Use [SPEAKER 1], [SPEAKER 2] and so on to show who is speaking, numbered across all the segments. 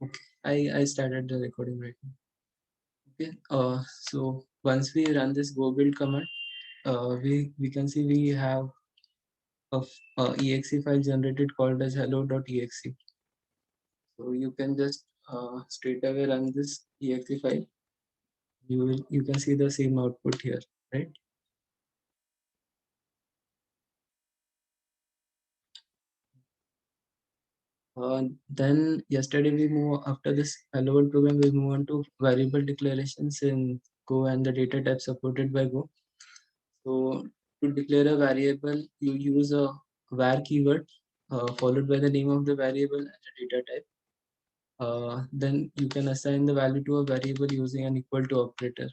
[SPEAKER 1] Okay, I started the recording right now. Okay, so once we run this go build command, we can see we have exe file generated called as hello.exe. So you can just straight away run this exe file. You can see the same output here, right? Then yesterday we move after this hello world program, we move on to variable declarations in Go and the data type supported by Go. So to declare a variable, you use a var keyword followed by the name of the variable and the data type. Then you can assign the value to a variable using an equal to operator,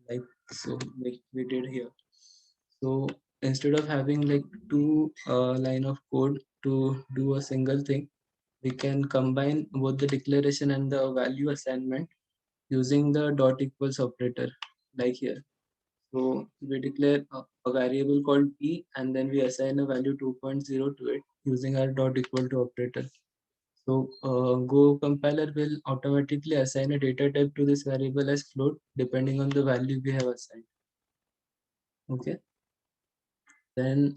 [SPEAKER 1] like so, like we did here. So instead of having like two line of code to do a single thing, we can combine both the declaration and the value assignment using the dot equals operator, like here. So we declare a variable called p and then we assign a value 2.0 to it using our dot equal to operator. So Go compiler will automatically assign a data type to this variable as float depending on the value we have assigned. Okay. Then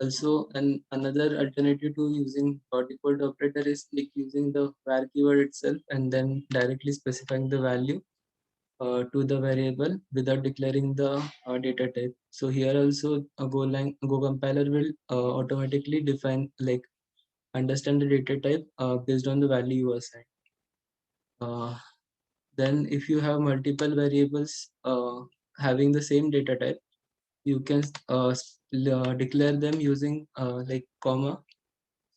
[SPEAKER 1] also another alternative to using dot equal to operator is like using the var keyword itself and then directly specifying the value to the variable without declaring the data type. So here also a Go compiler will automatically define like understand the data type based on the value you assign. Uh, then if you have multiple variables having the same data type, you can declare them using like comma.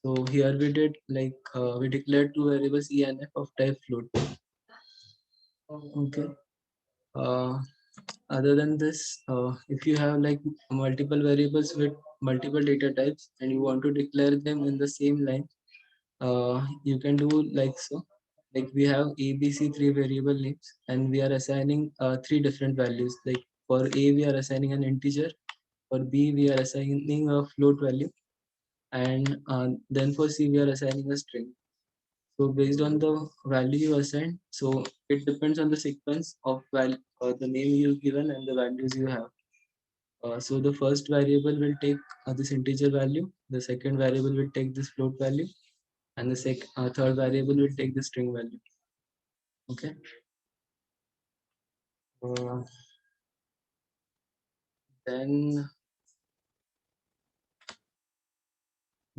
[SPEAKER 1] So here we did like we declared two variables e and f of type float. Okay. Uh, Other than this, if you have like multiple variables with multiple data types and you want to declare them in the same line, you can do like so. Like we have ABC three variable names and we are assigning three different values. Like for A, we are assigning an integer. For B, we are assigning a float value. And then for C, we are assigning a string. So based on the value you assign, so it depends on the sequence of the name you've given and the values you have. So the first variable will take this integer value, the second variable will take this float value, and the third variable will take the string value. Okay. Uh, then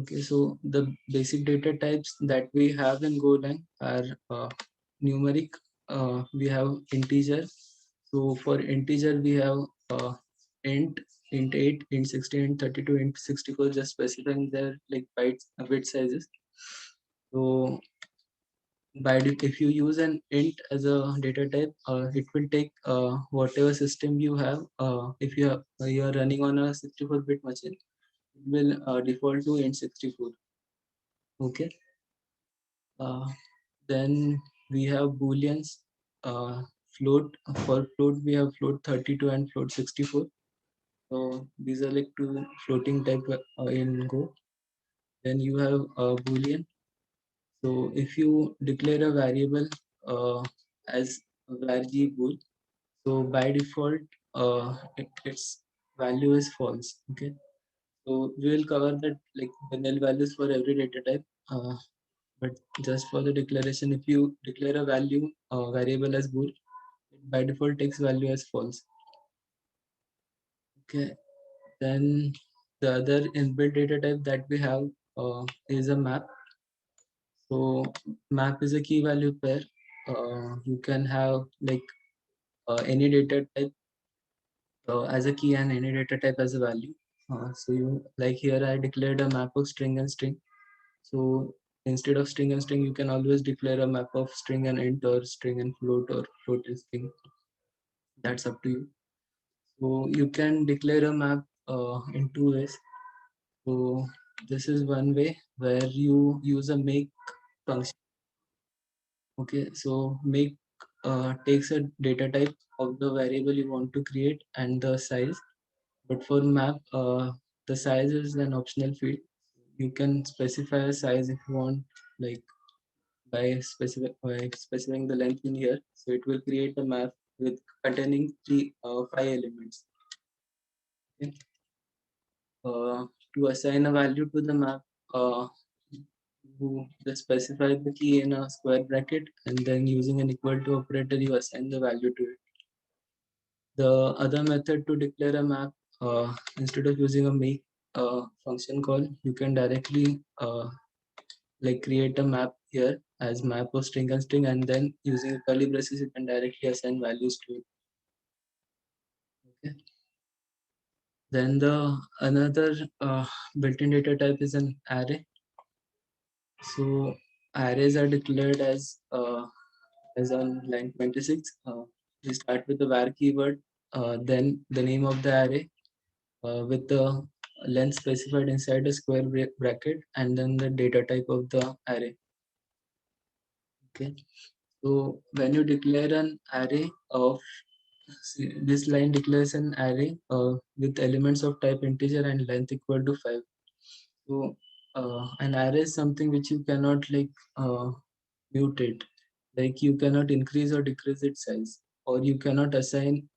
[SPEAKER 1] okay, so the basic data types that we have in Golang are numeric. We have integer. So for integer we have int, int 8, int 16, int 32, int 64, just specifying their like bytes, bit sizes. So if you use an int as a data type, it will take whatever system you have. If you are running on a 64-bit machine, it will default to int 64. Okay. Uh, then we have booleans. Float For float we have float 32 and float 64. So these are like two floating type in Go. Then you have boolean. So if you declare a variable as varg bool, so by default its value is false. Okay. So we will cover that like the null values for every data type. But just for the declaration, if you declare a value variable as bool, it by default takes value as false. Okay. Then the other inbuilt data type that we have is a map. So map is a key value pair. You can have like any data type as a key and any data type as a value. So you like here I declared a map of string and string. So instead of string and string, you can always declare a map of string and int or string and float or float and string. That's up to you. So you can declare a map in two ways. So this is one way where you use a make function. Okay, so make takes a data type of the variable you want to create and the size. But for map, the size is an optional field. You can specify a size if you want, like by specifying the length in here. So it will create a map with containing five elements. Okay. To assign a value to the map, you just specify the key in a square bracket, and then using an equal to operator, you assign the value to it. The other method to declare a map, instead of using a make function call, you can directly like create a map here as map of string and string, and then using curly braces, you can directly assign values to it. Okay. Then the another built-in data type is an array. So arrays are declared as on line 26. We start with the var keyword, then the name of the array with the length specified inside a square bracket, and then the data type of the array. Okay. So when you declare an array of this line declares an array with elements of type integer and length equal to 5. So an array is something which you cannot like mutate. Like you cannot increase or decrease its size, or you cannot assign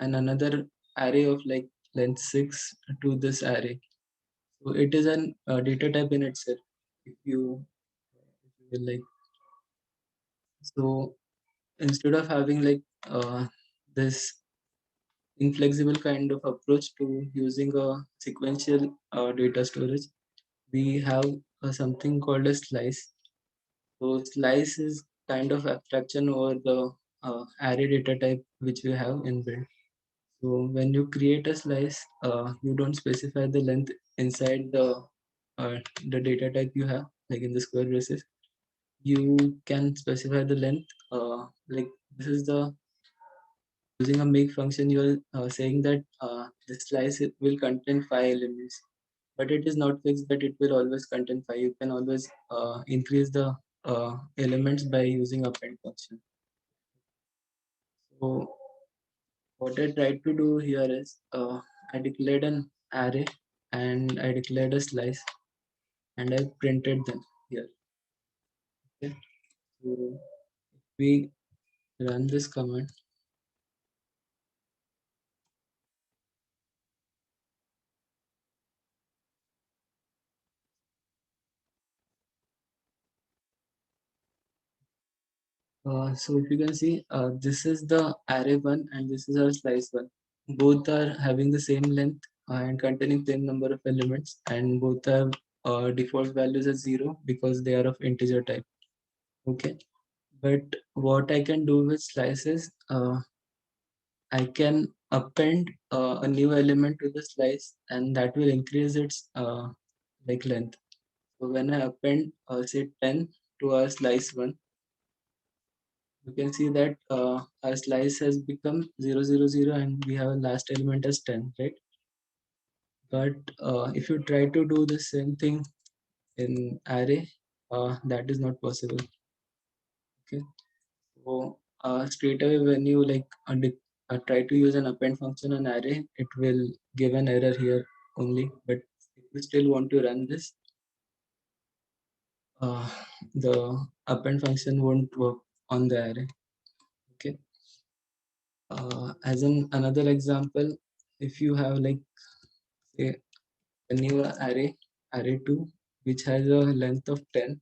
[SPEAKER 1] another array of like length 6 to this array. So it is an data type in itself. If you will like, so instead of having like this inflexible kind of approach to using a sequential data storage, we have something called a slice. So slice is kind of abstraction over the array data type which we have inbuilt. So when you create a slice, you don't specify the length inside the data type you have, like in the square braces. You can specify the length. Like this is the using a make function. You are saying that the slice will contain five elements, but it is not fixed that it will always contain five. You can always increase the elements by using append function. So what I tried to do here is I declared an array and I declared a slice and I printed them here. Okay. So we run this command. So if you can see, this is the array one and this is our slice one. Both are having the same length and containing same number of elements, and both have default values as 0 because they are of integer type. Okay, but what I can do with slices, I can append a new element to the slice, and that will increase its like length. So when I append say 10 to our slice one, you can see that our slice has become 0, 0, 0, and we have a last element as 10, right? But if you try to do the same thing in array, that is not possible. Okay, so straight away when you like try to use an append function on array, it will give an error here only. But if you still want to run this, uh, the append function won't work on the array. Okay. As in another example, if you have like say a new array 2, which has a length of 10,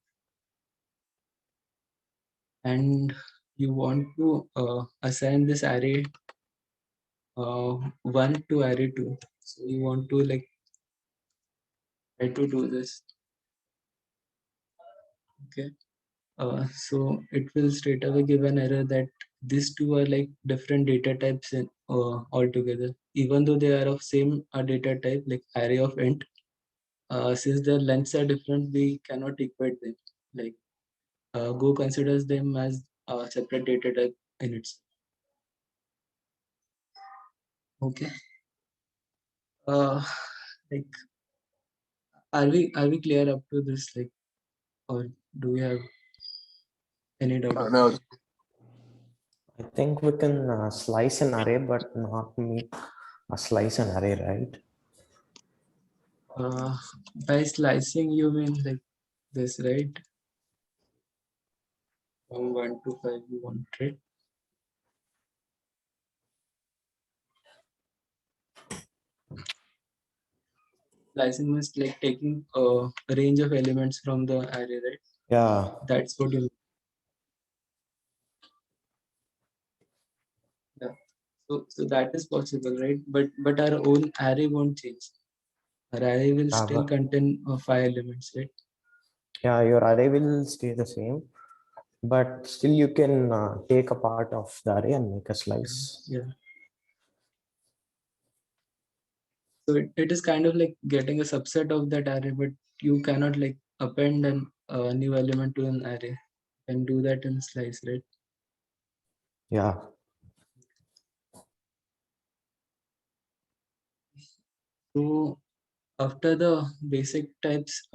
[SPEAKER 1] and you want to assign this array 1 to array 2. So you want to like try to do this. Okay. So it will straight away give an error that these two are like different data types in altogether, even though they are of same data type like array of int. Since their lengths are different, we cannot equate them. Like Go considers them as separate data type in its. Okay. Uh, like, are we clear up to this? Like, or do we have any doubt?
[SPEAKER 2] No,
[SPEAKER 3] I think we can slice an array, but not make a slice an array, right?
[SPEAKER 1] By slicing, you mean like this, right? from 1 to 5 you want, right? Slicing means like taking a range of elements from the array, right?
[SPEAKER 3] Yeah.
[SPEAKER 1] That's what you mean. Yeah. So that is possible, right? But our own array won't change. Our array will still contain 5 elements, right?
[SPEAKER 3] Yeah, your array will stay the same, but still you can take a part of the array and make a slice.
[SPEAKER 1] Yeah. So it is kind of like getting a subset of that array, but you cannot like append a new element to an array and do that in slice, right?
[SPEAKER 3] Yeah.
[SPEAKER 1] So after the basic types,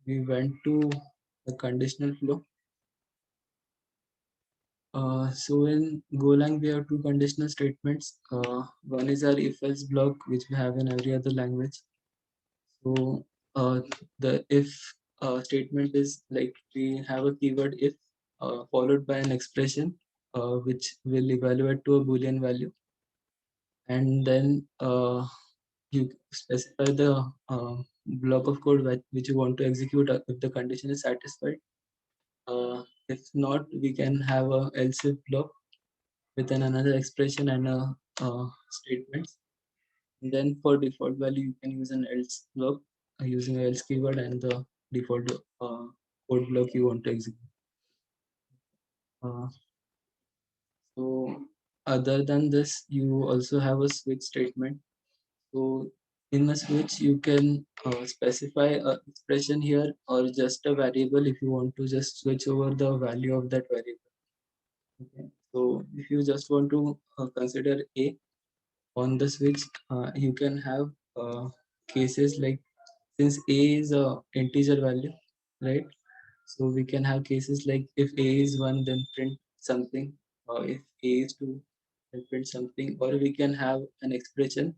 [SPEAKER 1] we went to the conditional flow. So in Golang, we have two conditional statements. One is our if-else block, which we have in every other language. So the if statement is like we have a keyword if followed by an expression which will evaluate to a Boolean value, and then you specify the block of code which you want to execute if the condition is satisfied. If not, we can have a else if block with another expression and a statement. And then for default value, you can use an else block using a else keyword and the default code block you want to execute. Uh, so other than this, you also have a switch statement. So in a switch, you can specify a expression here or just a variable if you want to just switch over the value of that variable. Okay. So if you just want to consider a on the switch, you can have cases like since a is a integer value, right? So we can have cases like if a is 1, then print something, or if a is 2, then print something, or we can have an expression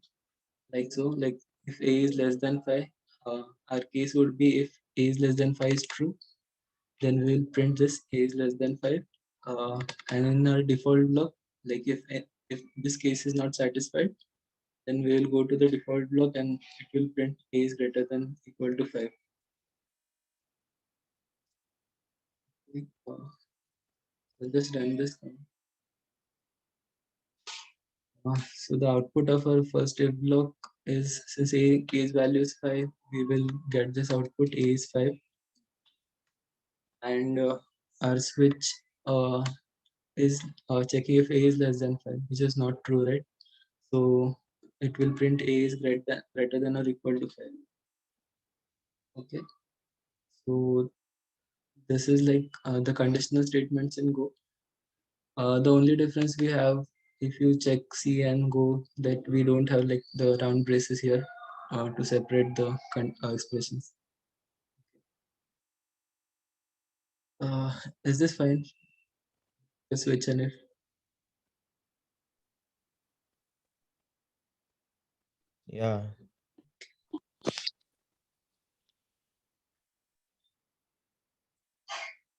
[SPEAKER 1] like so, like if a is less than 5, our case would be if a is less than 5 is true, then we will print this a is less than 5. And in our default block, like if this case is not satisfied, then we will go to the default block and it will print a is greater than equal to 5. I'll just run this. So the output of our first if block is since a's value is 5, we will get this output a is 5, and our switch is checking if a is less than 5, which is not true, right? So it will print a is greater than or equal to 5. Okay, so this is like the conditional statements in Go. The only difference we have, if you check C and Go, that we don't have like the round braces here to separate the expressions. Uh, is this fine? The switch and if.
[SPEAKER 2] Yeah.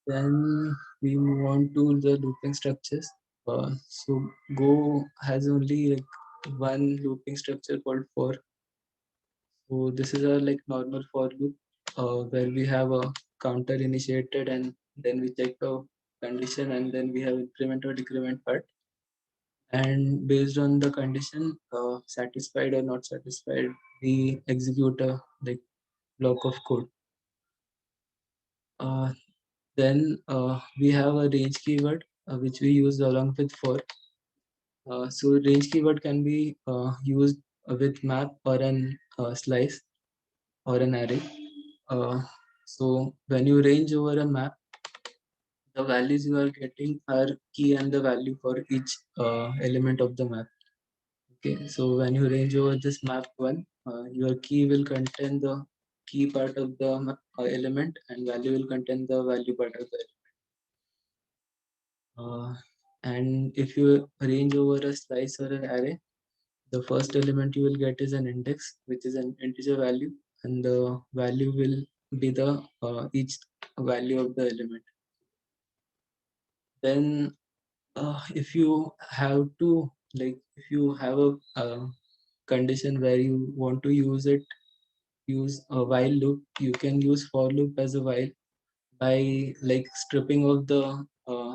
[SPEAKER 1] Then we move on to the looping structures. So Go has only like one looping structure called for. So this is a like normal for loop where we have a counter initiated and then we check the condition and then we have increment or decrement part. And based on the condition, satisfied or not satisfied, we execute a like block of code. Then we have a range keyword which we use along with for. So range keyword can be used with map or an slice or an array. So when you range over a map, the values you are getting are key and the value for each element of the map. Okay, so when you range over this map one, your key will contain the key part of the element and value will contain the value part of the and if you range over a slice or an array, the first element you will get is an index, which is an integer value, and the value will be the each value of the element. Then if you have to, like, if you have a condition where you want to use a while loop, you can use for loop as a while by like stripping off the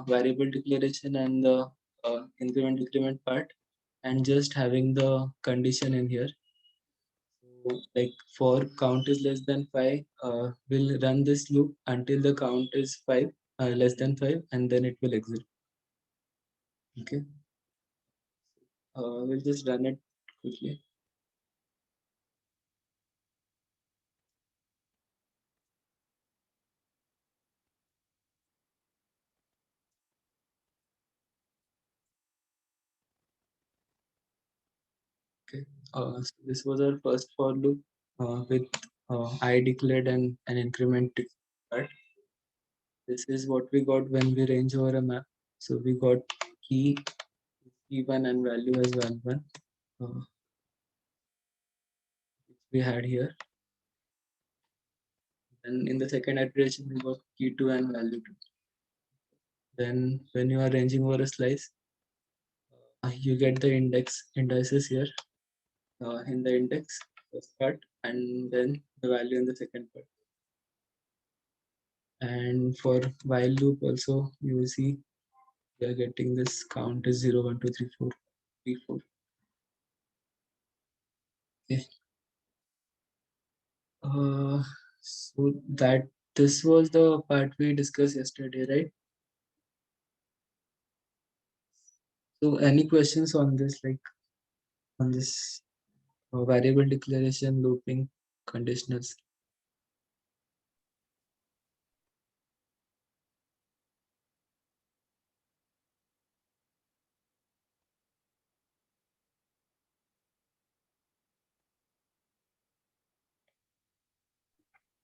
[SPEAKER 1] variable declaration and the increment decrement part and just having the condition in here. So, like for count is less than 5, we'll run this loop until the count is 5, less than 5, and then it will exit. Okay. We'll just run it quickly. Okay. So this was our first for loop with I declared and an increment part. This is what we got when we range over a map. So we got key, key1 and value as val1, which we had here. And in the second iteration, we got key2 and value2. Then when you are ranging over a slice, you get the indices here in the index first part, and then the value in the second part. And for while loop also, you will see we are getting this count is 0, 1, 2, 3, 4, 3, 4. Okay. So that this was the part we discussed yesterday, right? So any questions on this, like on this variable declaration, looping, conditionals?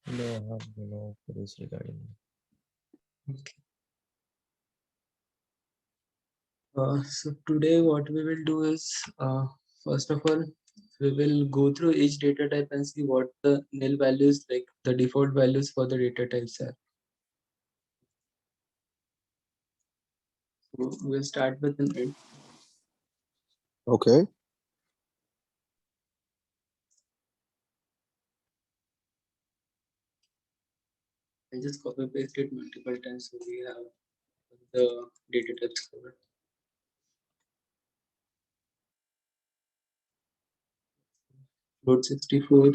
[SPEAKER 2] No, I have no queries regarding that.
[SPEAKER 1] Okay. So today what we will do is, first of all, we will go through each data type and see what the nil values, like the default values for the data types are. So we'll start with an int.
[SPEAKER 4] Okay.
[SPEAKER 1] I just copy paste it multiple times so we have the data types covered. Load 64.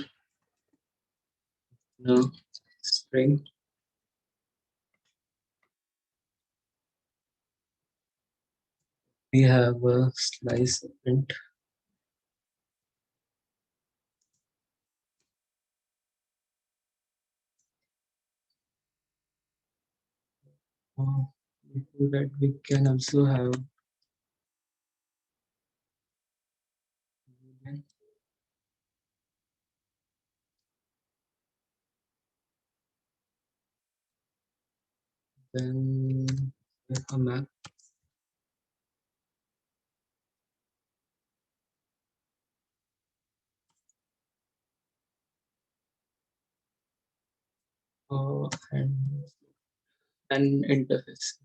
[SPEAKER 1] No, string. We have a slice print. Before that, we can also have then a map. And an interface.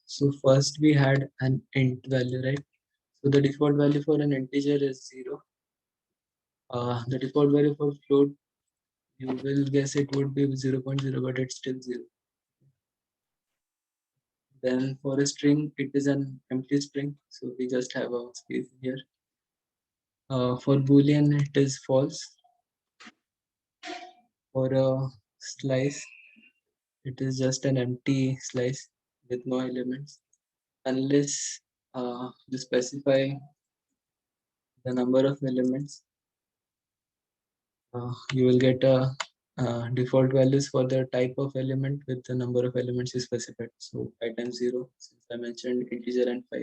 [SPEAKER 1] So first we had an int value, right? So the default value for an integer is 0. The default value for float, you will guess it would be 0, 0.0, but it's still 0. Then for a string, it is an empty string, so we just have a space here. For Boolean, it is false. For a slice, it is just an empty slice with no elements, unless you specify the number of elements. you will get a default values for the type of element with the number of elements you specified. So 5 times 0, since I mentioned integer and 5.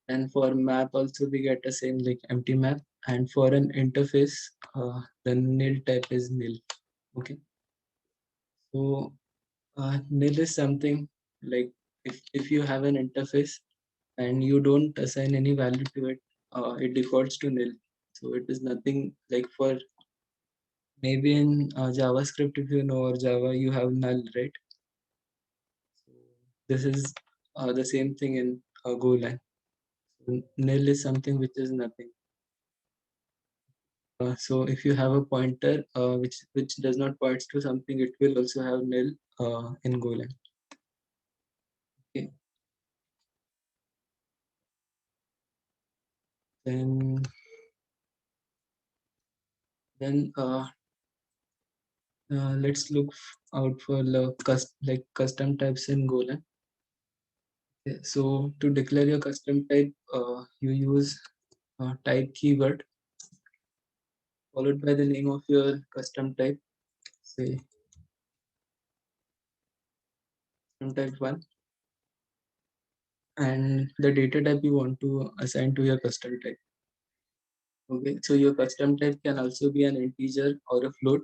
[SPEAKER 1] And for map also we get the same like empty map. And for an interface, the nil type is nil. Okay. So nil is something like if you have an interface and you don't assign any value to it, it defaults to nil. So it is nothing like for maybe in JavaScript, if you know, or Java, you have null, right? So this is the same thing in Golang. So nil is something which is nothing. So if you have a pointer which does not point to something, it will also have nil in Golang. Okay. Then let's look out for the custom types in Golang. Okay, so to declare your custom type, you use type keyword followed by the name of your custom type. Say custom type 1 and the data type you want to assign to your custom type. Okay, so your custom type can also be an integer or a float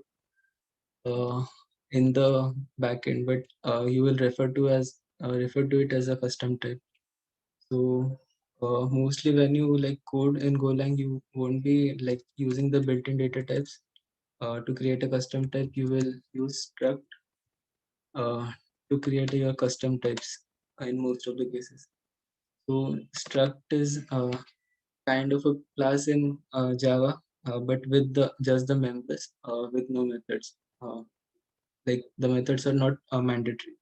[SPEAKER 1] in the backend, but you will refer to it as a custom type. So mostly when you like code in Golang, you won't be like using the built-in data types. To create a custom type, you will use struct to create your custom types in most of the cases. So struct is kind of a class in Java, but with just the members with no methods. Like the methods are not mandatory.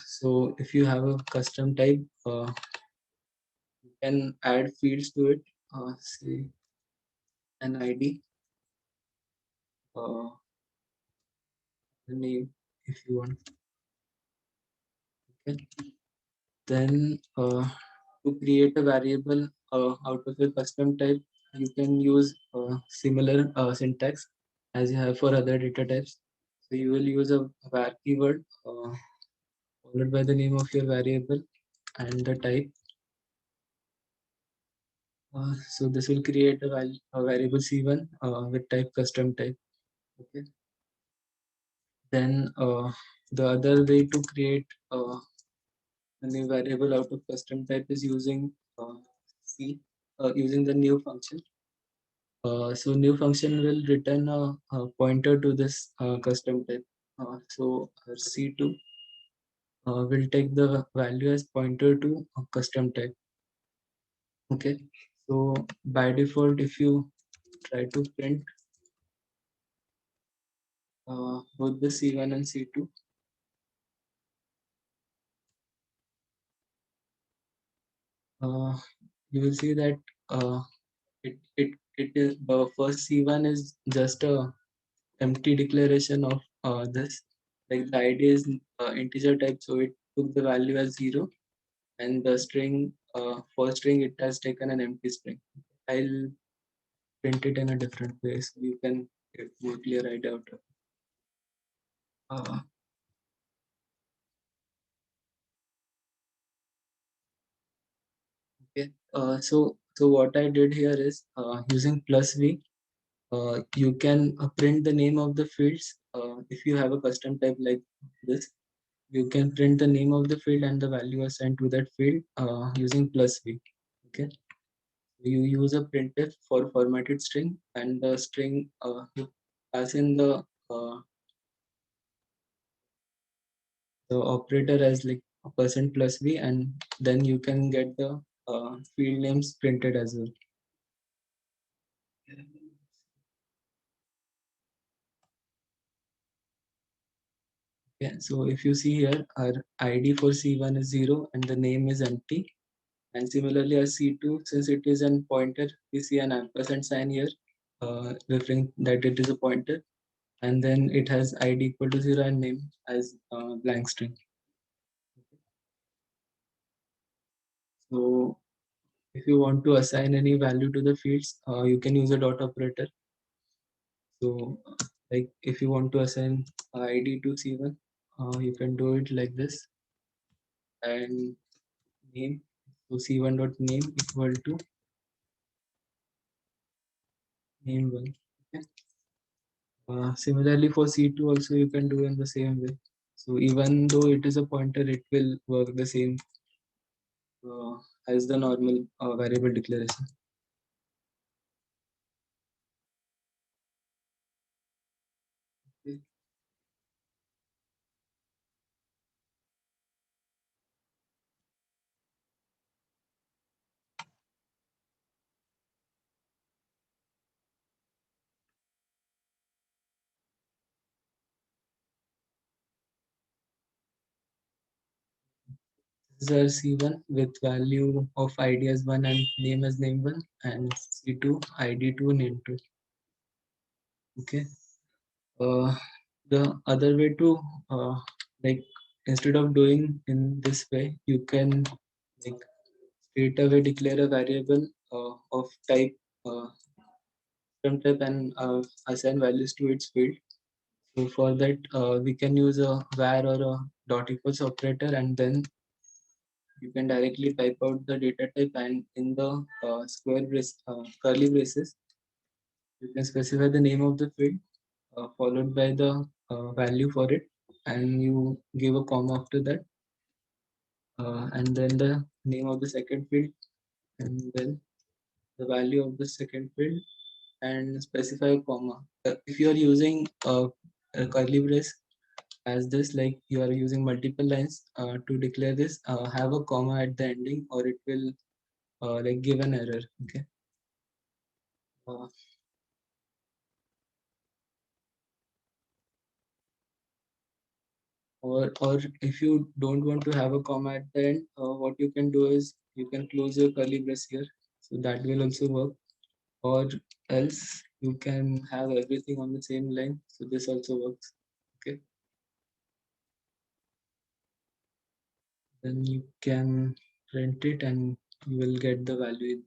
[SPEAKER 1] So if you have a custom type, you can add fields to it. Say an ID, a name if you want. Okay. Then to create a variable out of a custom type, you can use similar syntax as you have for other data types. So you will use a var keyword followed by the name of your variable and the type. So this will create a variable C1 with type custom type. Okay. Then the other way to create a new variable out of custom type is using C, using the new function. So new function will return a pointer to this custom type. So C2 will take the value as pointer to a custom type. Okay. So by default, if you try to print both the C1 and C2, you will see that it is the first C1 is just a empty declaration of this. Like the ID is integer type, so it took the value as 0, and the string for string it has taken an empty string. I'll print it in a different way so you can get more clear idea out of it. Okay. So what I did here is using plus v. You can print the name of the fields if you have a custom type like this. You can print the name of the field and the value assigned to that field using plus v. Okay. You use a printf for formatted string, and the string you pass in the operator as like a percent plus v, and then you can get the field names printed as well. Yeah, so if you see here, our ID for C1 is 0 and the name is empty. And similarly, as C2, since it is an pointer, we see an ampersand sign here, referring that it is a pointer. And then it has ID equal to 0 and name as blank string. So if you want to assign any value to the fields, you can use a dot operator. So like if you want to assign ID to C1, you can do it like this, and name, so C1 dot name equal to name1. Okay. Similarly for C2 also you can do in the same way. So even though it is a pointer, it will work the same uh, as the normal variable declaration. Okay. This is C1 with value of ID as 1 and name as name1, and C2 ID2 name2. Okay. Uh, the other way to like instead of doing in this way, you can like straight away declare a variable of type from type and assign values to its field. So for that, we can use a var or a dot equals operator, and then you can directly type out the data type, and in the curly braces, you can specify the name of the field followed by the value for it, and you give a comma after that, and then the name of the second field, and then the value of the second field, and specify a comma. If you are using a curly brace as this, like you are using multiple lines to declare this, have a comma at the ending, or it will like give an error. Okay. Uh, or if you don't want to have a comma at the end, what you can do is you can close your curly brace here, so that will also work. Or else you can have everything on the same line, so this also works. Okay. Then you can print it and you will get the value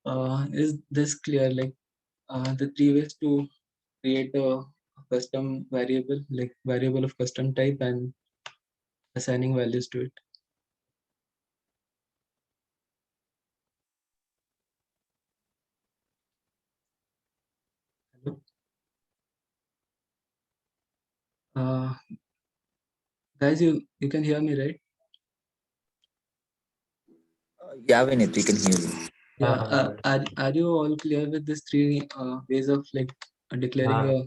[SPEAKER 1] in. Is this clear? Like the three ways to create a custom variable, like variable of custom type, and assigning values to it. Hello? Uh, guys, you can hear me, right?
[SPEAKER 5] Yeah, Vinit, we can hear you.
[SPEAKER 1] Yeah. Are you all clear with these three ways of like declaring a?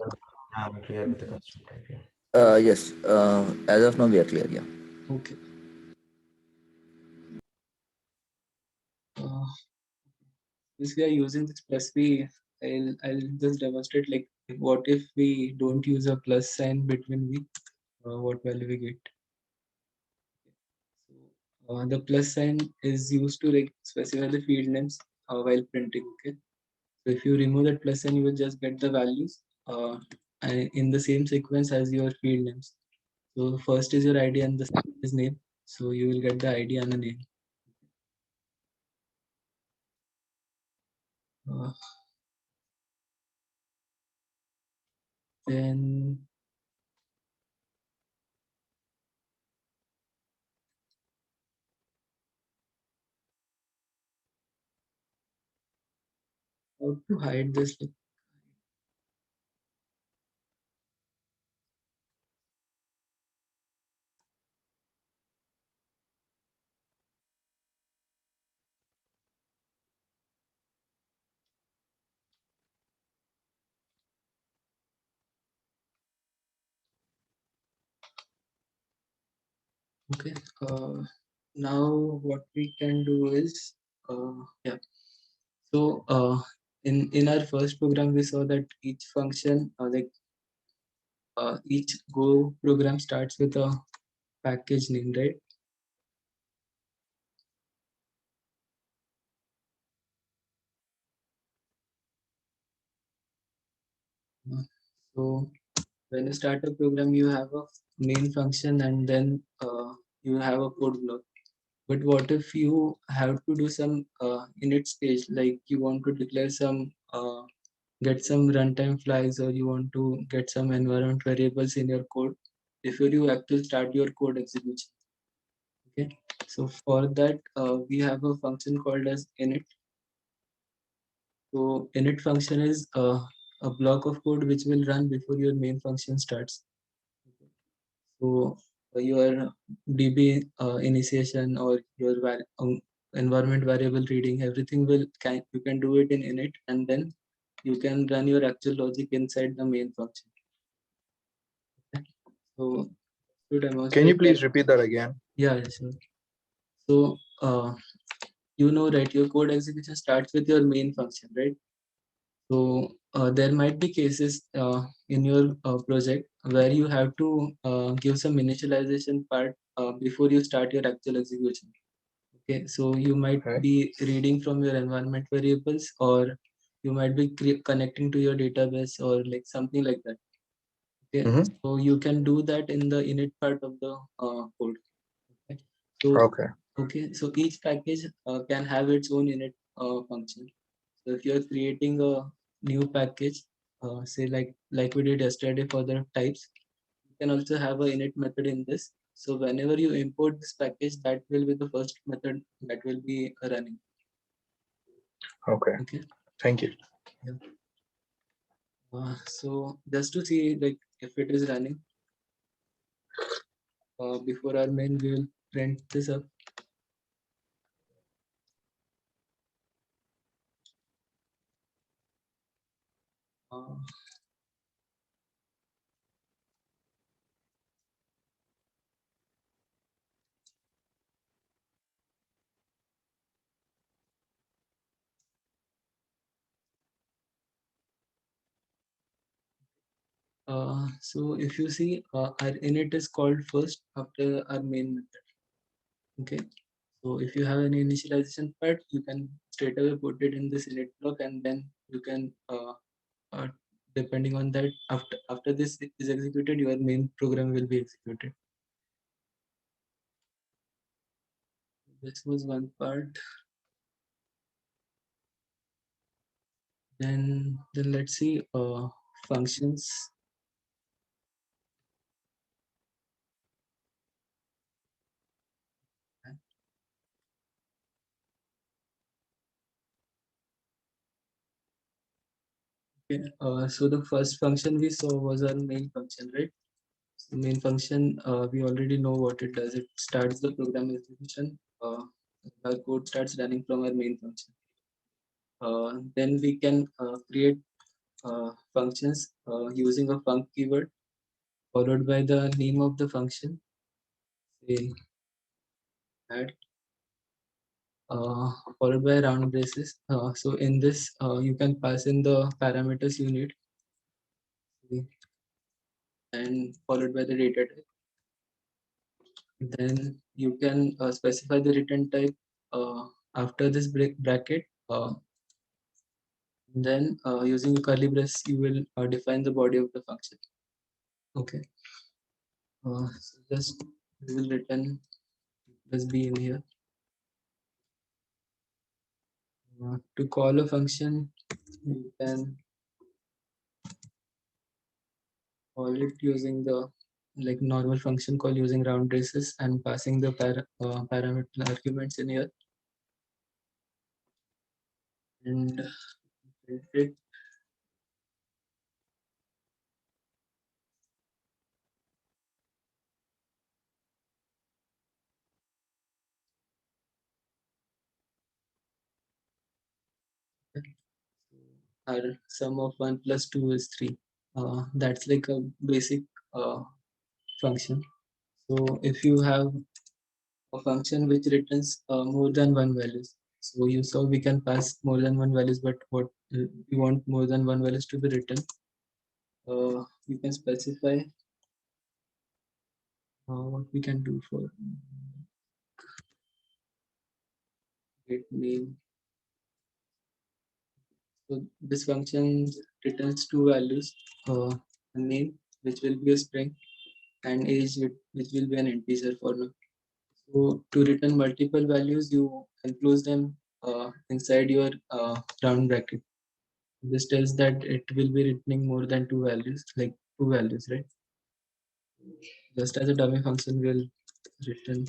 [SPEAKER 3] I'm clear with the custom type. Yeah.
[SPEAKER 5] Yes, as of now, we are clear. Yeah.
[SPEAKER 1] Okay. Uh, Since we are using this plus v, I'll just demonstrate like what if we don't use a plus sign between v, what value we get. So the plus sign is used to like specify the field names while printing. Okay. So if you remove that plus sign, you will just get the values in the same sequence as your field names. So first is your ID and the second is name. So you will get the ID and the name. Uh, then how to hide this? Like, okay. Now what we can do is yeah. So in our first program we saw that each function like each Go program starts with a package name, right? So when you start a program, you have a main function and then you have a code block. But what if you have to do some init stage, like you want to declare some, get some runtime flags, or you want to get some environment variables in your code before you actually start your code execution. Okay, so for that, we have a function called as init. So init function is a block of code which will run before your main function starts. So your DB initiation or your environment variable reading, everything you can do it in init, and then you can run your actual logic inside the main function. Okay. So to demonstrate,
[SPEAKER 4] Can you please
[SPEAKER 1] that,
[SPEAKER 4] repeat that again?
[SPEAKER 1] yeah, sure. So you know, right, your code execution starts with your main function, right? So there might be cases in your project where you have to give some initialization part before you start your actual execution. Okay, so you might
[SPEAKER 4] Okay.
[SPEAKER 1] be reading from your environment variables, or you might be connecting to your database, or like something like that. Okay,
[SPEAKER 4] Mhm.
[SPEAKER 1] so you can do that in the init part of the code. Okay, so
[SPEAKER 4] Okay.
[SPEAKER 1] okay, so each package can have its own init function. So if you're creating a new package, say like we did yesterday for the types, you can also have a init method in this. So whenever you import this package, that will be the first method that will be running.
[SPEAKER 4] Okay.
[SPEAKER 1] Okay.
[SPEAKER 4] Thank you.
[SPEAKER 1] Yeah. So just to see like if it is running, before our main, we will print this up. Uh, so if you see, our init is called first after our main method. Okay. So if you have any initialization part, you can straight away put it in this init block, and then you can, depending on that, after this is executed, your main program will be executed. This was one part. Then let's see functions. Okay. So the first function we saw was our main function, right? So main function, we already know what it does. It starts the program execution. Our code starts running from our main function. Then we can create functions using a func keyword followed by the name of the function. Say add, followed by round braces. So in this, you can pass in the parameters you need, and followed by the data type. Then you can specify the return type after this bracket. Then using the curly brace, you will define the body of the function. Okay. So just we will return plus b in here. To call a function, you can call it using the like normal function call using round braces and passing the parameter arguments in here, and print it. Our sum of 1 plus 2 is 3. That's like a basic function. So if you have a function which returns more than one values, so you saw we can pass more than one values, but what we want more than one values to be written, you can specify what we can do for get name. So this function returns two values, a name which will be a string, and age, which will be an integer for now. So to return multiple values, you enclose them inside your round bracket. This tells that it will be returning more than two values, like two values, right? Just as a dummy function will return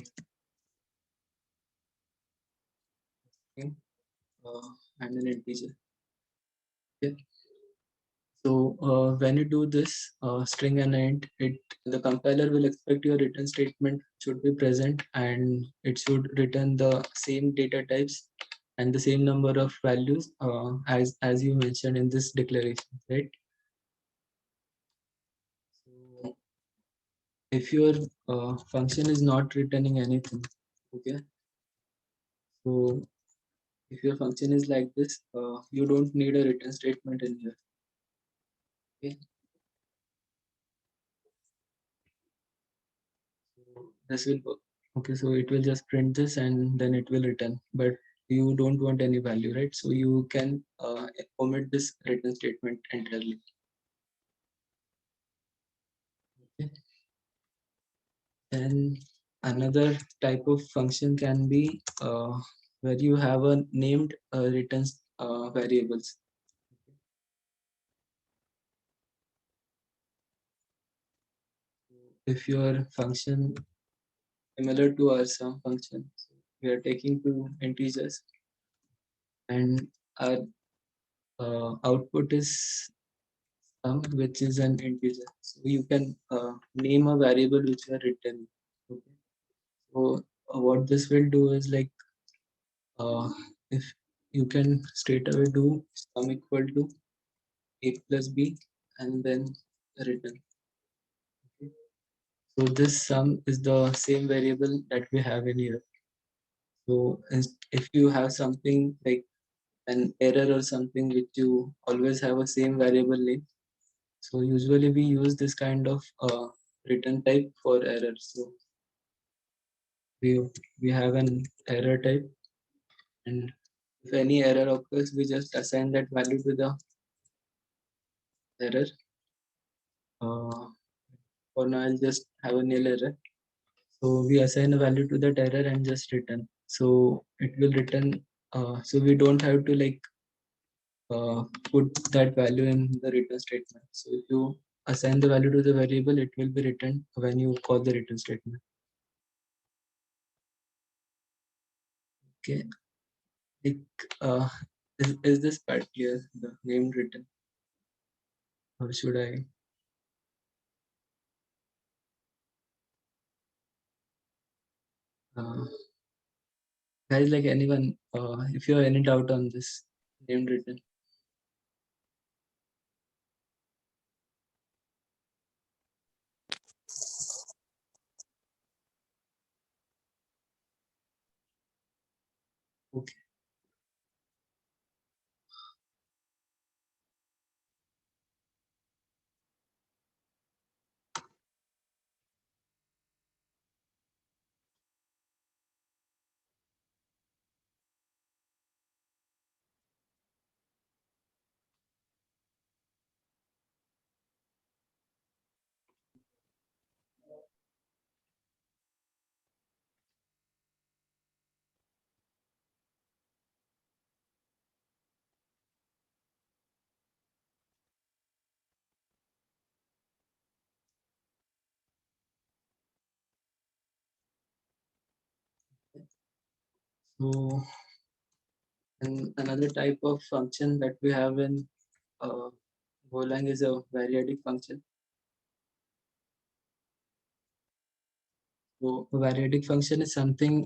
[SPEAKER 1] string, and an integer. Okay. So when you do this string and int, the compiler will expect your return statement should be present, and it should return the same data types and the same number of values as you mentioned in this declaration, right? So if your function is not returning anything, okay, so if your function is like this, you don't need a return statement in here. Okay, so this will work. Okay, so it will just print this and then it will return, but you don't want any value, right? So you can omit this return statement entirely. Okay. Then another type of function can be where you have a named return variables. If your function similar to our sum function, so we are taking two integers and our output is sum, which is an integer. So you can name a variable which you are returning. Okay. So what this will do is like if you can straight away do sum equal to a plus b and then return. Okay. So this sum is the same variable that we have in here. So if you have something like an error or something which you always have a same variable name, so usually we use this kind of return type for error. So we have an error type, and if any error occurs, we just assign that value to the error. For now, I'll just have a nil error. So we assign a value to that error and just return. So it will return. So we don't have to like put that value in the return statement. So if you assign the value to the variable, it will be returned when you call the return statement. Okay. Like, is this part clear? The named return, or should I? Guys, like anyone, if you have any doubt on this named return. Okay. So, and another type of function that we have in Golang is a variadic function. So, a variadic function is something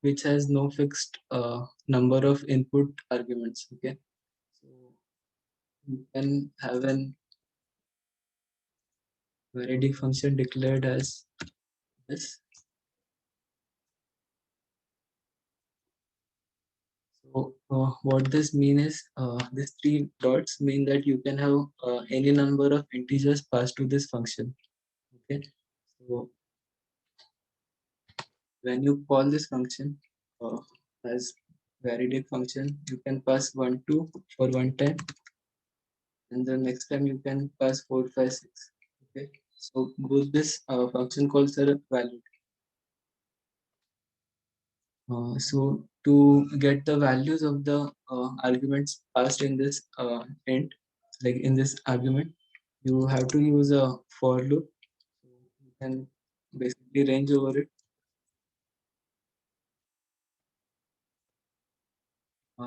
[SPEAKER 1] which has no fixed number of input arguments. Okay. So, you can have an variadic function declared as this. So what this mean is these three dots mean that you can have any number of integers passed to this function. Okay. So when you call this function as variadic function, you can pass 1, 2 for one time, and the next time you can pass 4, 5, 6. Okay, so both this function calls are valid. So to get the values of the arguments passed in this int, like in this argument, you have to use a for loop. So you can basically range over it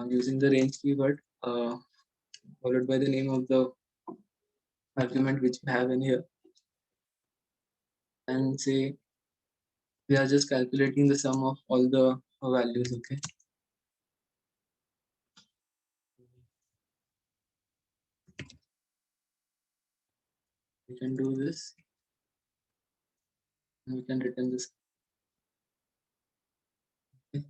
[SPEAKER 1] using the range keyword followed by the name of the argument which we have in here, and say we are just calculating the sum of all the values. Okay. We can do this and we can return this. Okay.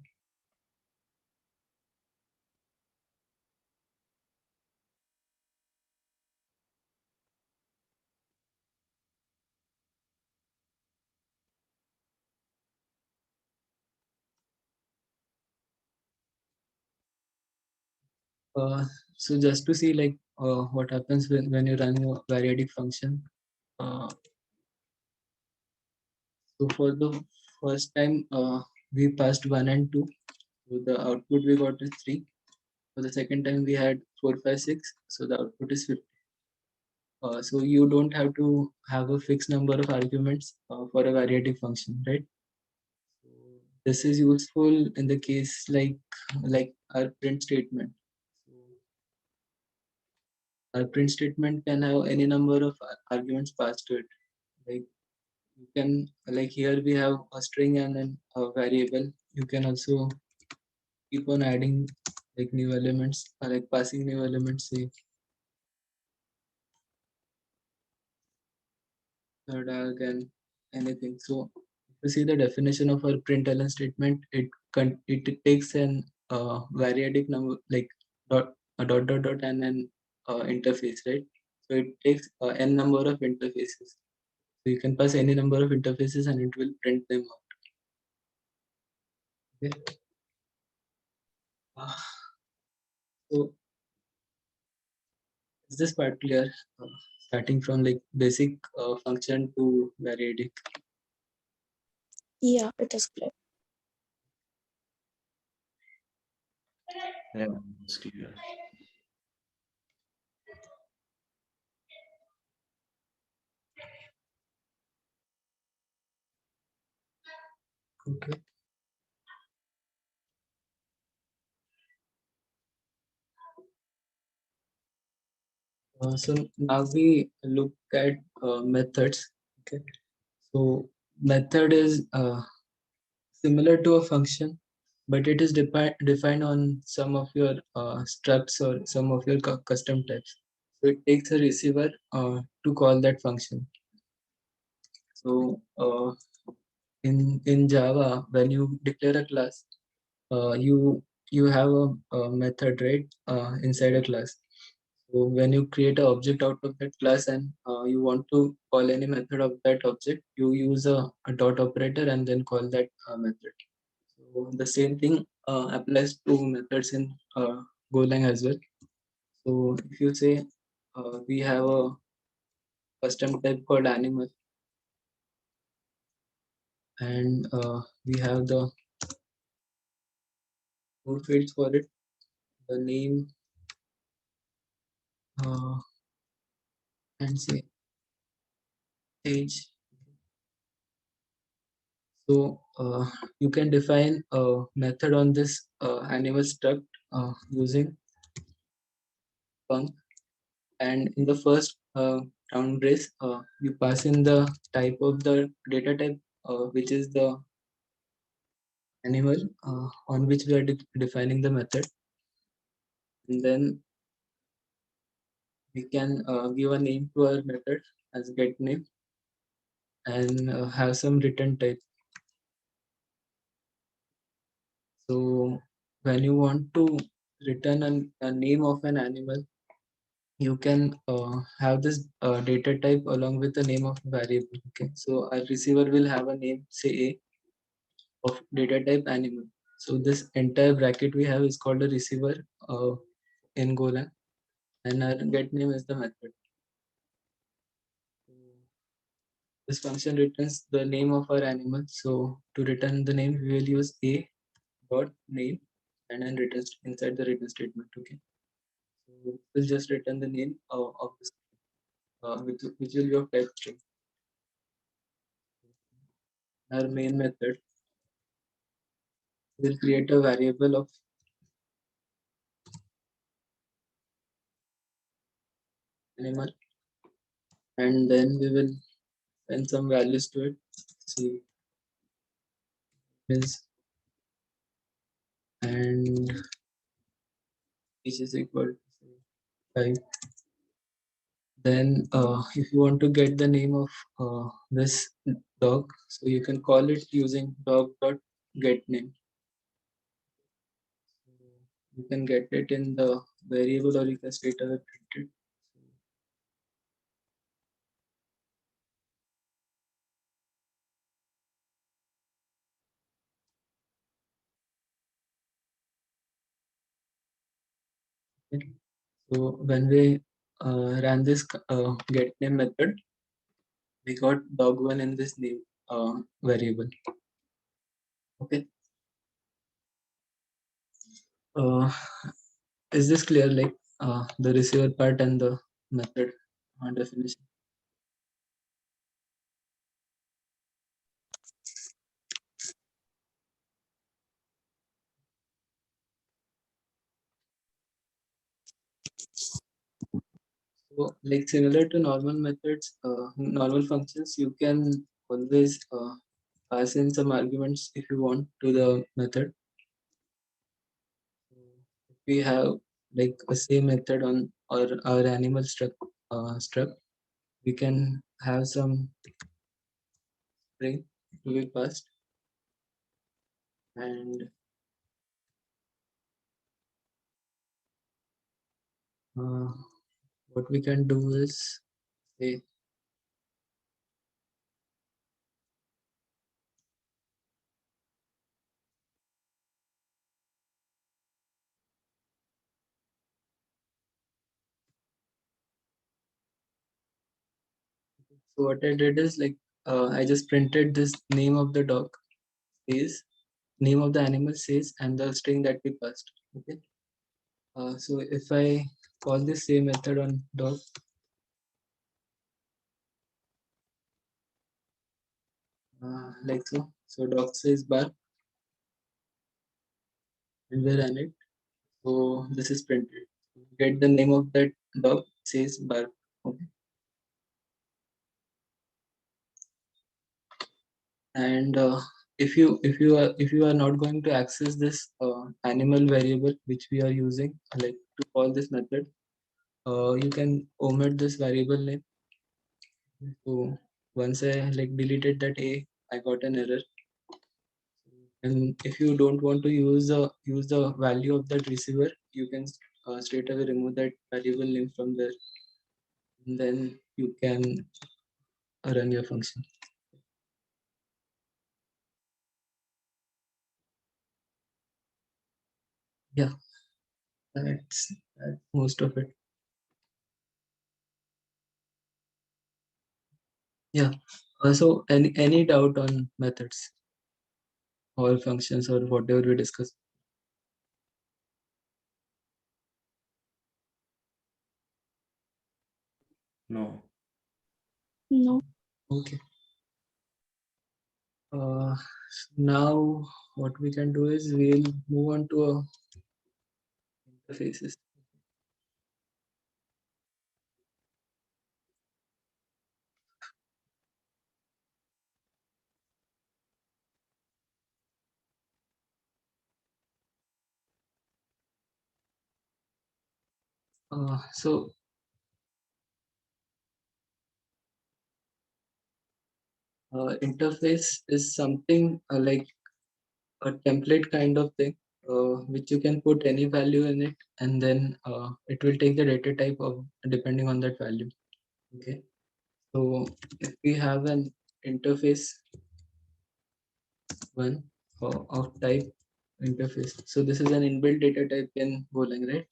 [SPEAKER 1] So just to see like what happens when you run your variadic function. So for the first time we passed 1 and 2. So the output we got is 3. For the second time we had 4, 5, 6. So the output is 50. So you don't have to have a fixed number of arguments for a variadic function, right? So this is useful in the case like our print statement. So our print statement can have any number of arguments passed to it. Like you can, like here we have a string and then a variable. You can also keep on adding like new elements or like passing new elements, say third arg and anything. So if you see the definition of our println statement, it takes an variadic number like dot and an interface, right? So it takes n number of interfaces. So you can pass any number of interfaces and it will print them out. Okay. So is this part clear? Starting from like basic function to variadic.
[SPEAKER 6] Yeah, it is clear.
[SPEAKER 2] Yeah, it's clear.
[SPEAKER 1] Okay. So now we look at methods. Okay. So method is similar to a function, but it is defined on some of your structs or some of your custom types. So it takes a receiver to call that function. So in Java, when you declare a class, you have a method, right, inside a class. So when you create an object out of that class and you want to call any method of that object, you use a dot operator and then call that method. So the same thing applies to methods in Golang as well. So if you say we have a custom type called animal, and we have the four fields for it, the name, and say age. So you can define a method on this animal struct using func, and in the first round brace, you pass in the type of the data type, which is the animal on which we are defining the method, and then we can give a name to our method as get name and have some return type. So when you want to return a name of an animal, you can have this data type along with the name of variable. Okay, so our receiver will have a name, say a, of data type animal. So this entire bracket we have is called a receiver in Golang, and our get name is the method. this function returns the name of our animal. So to return the name, we will use a dot name and then return inside the return statement. Okay. So we'll just return the name of this, which will be of type string. Our main method will create a variable of animal, and then we will send some values to it. See, is and which is equal to 5. Then if you want to get the name of this dog, so you can call it using dog dot get name. You can get it in the variable, or you can straight away print it. Okay. So when we ran this get name method, we got dog1 in this name variable. Okay. Is this clear, like the receiver part and the method definition? So like similar to normal methods, normal functions, you can always pass in some arguments if you want to the method. If we have like a same method on our animal struct, we can have some string to be passed, and what we can do is say so what I did is like I just printed this name of the dog says, name of the animal says, and the string that we passed. Okay. So if I call this same method on dog, like so dog says bark, and we ran it. So this is printed. Get the name of that dog says bark. Okay. And if you are not going to access this animal variable which we are using, like to call this method, you can omit this variable name. So once I like deleted that a, I got an error. And if you don't want to use the value of that receiver, you can straight away remove that variable name from there, and then you can run your function. Yeah, that's most of it. Yeah. So any doubt on methods or functions or whatever we discussed?
[SPEAKER 2] No.
[SPEAKER 6] No.
[SPEAKER 1] Okay. Now what we can do is we'll move on to interfaces. So interface is something like a template kind of thing, which you can put any value in it, and then it will take the data type of depending on that value. Okay. So if we have an interface one of type interface, so this is an inbuilt data type in Golang, right?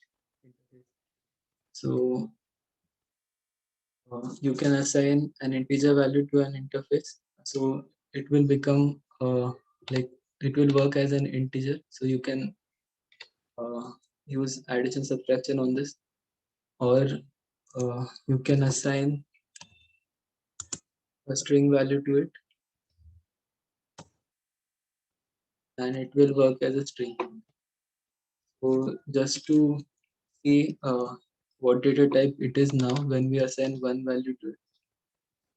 [SPEAKER 1] So you can assign an integer value to an interface. So it will become like it will work as an integer. So you can use addition subtraction on this, or you can assign a string value to it, and it will work as a string. So just to see what data type it is now when we assign one value to it.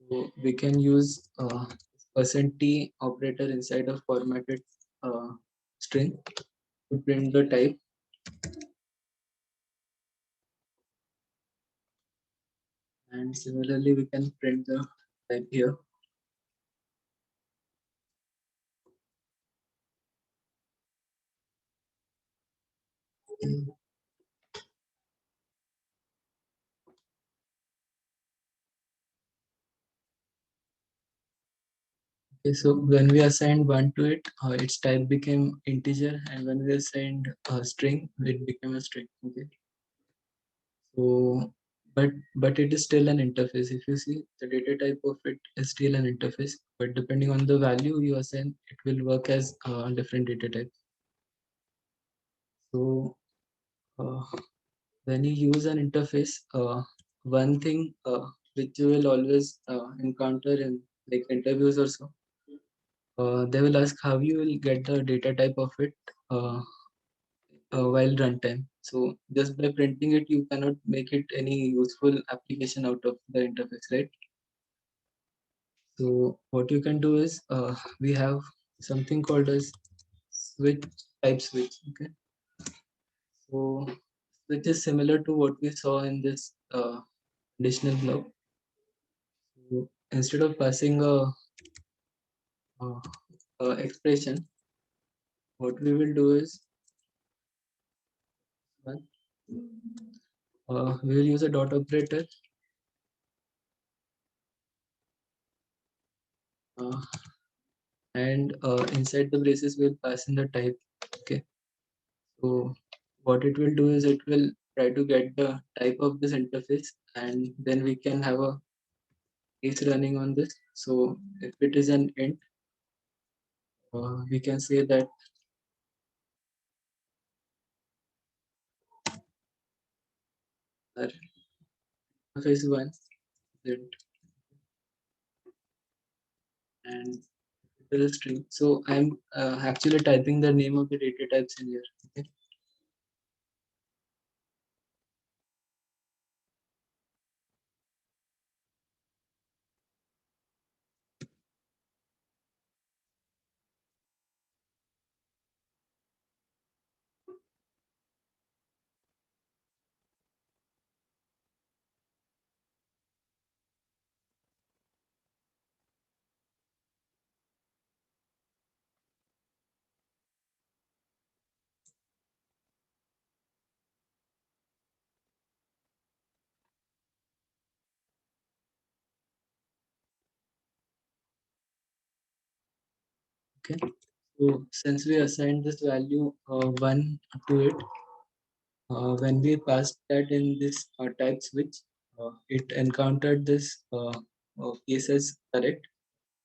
[SPEAKER 1] So we can use %t operator inside a formatted string to print the type. And similarly, we can print the type here. Okay, so when we assigned one to it, its type became integer, and when we assigned a string, it became a string. Okay. So, but it is still an interface. If you see, the data type of it is still an interface, but depending on the value you assign, it will work as different data type. So, when you use an interface, one thing which you will always encounter in like interviews or so, they will ask how you will get the data type of it while runtime. So just by printing it, you cannot make it any useful application out of the interface, right? So what you can do is we have something called as switch type switch. Okay, so which is similar to what we saw in this conditional block. So instead of passing a expression, what we will do is we will use a dot operator. And inside the braces we'll pass in the type. Okay, so what it will do is it will try to get the type of this interface, and then we can have a case running on this. So if it is an int, we can say that our interface one is int, and it is a string. So I'm actually typing the name of the data types in here. Okay. Okay. So since we assigned this value one to it, when we passed that in this type switch, it encountered this case as correct,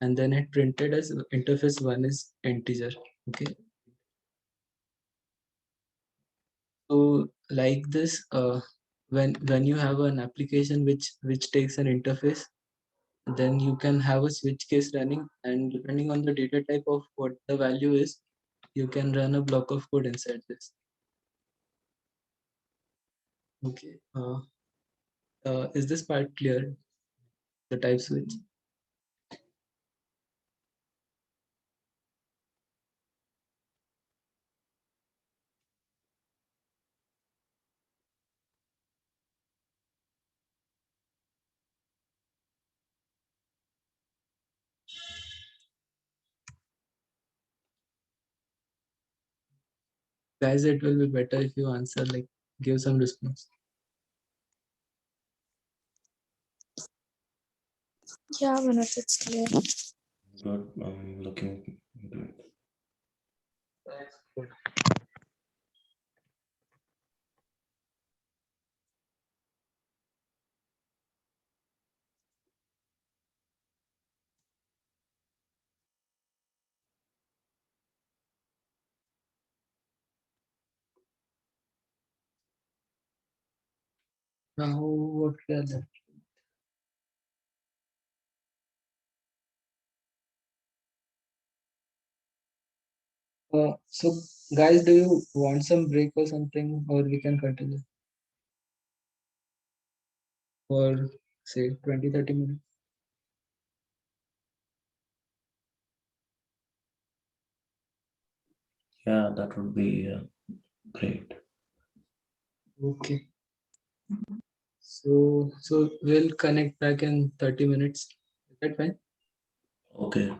[SPEAKER 1] and then it printed as interface one is integer. Okay, so like this, when you have an application which takes an interface, then you can have a switch case running, and depending on the data type of what the value is, you can run a block of code inside this. Okay, is this part clear? The type switch. Guys, it will be better if you answer, like give some response.
[SPEAKER 6] Yeah, Manoj, it's clear.
[SPEAKER 2] Good. I'm looking into it.
[SPEAKER 1] Now what we are left. So guys, do you want some break or something, or we can continue for say 20-30 minutes?
[SPEAKER 2] Yeah, that would be great.
[SPEAKER 1] Okay. So we'll connect back in 30 minutes. Is that fine?
[SPEAKER 2] Okay.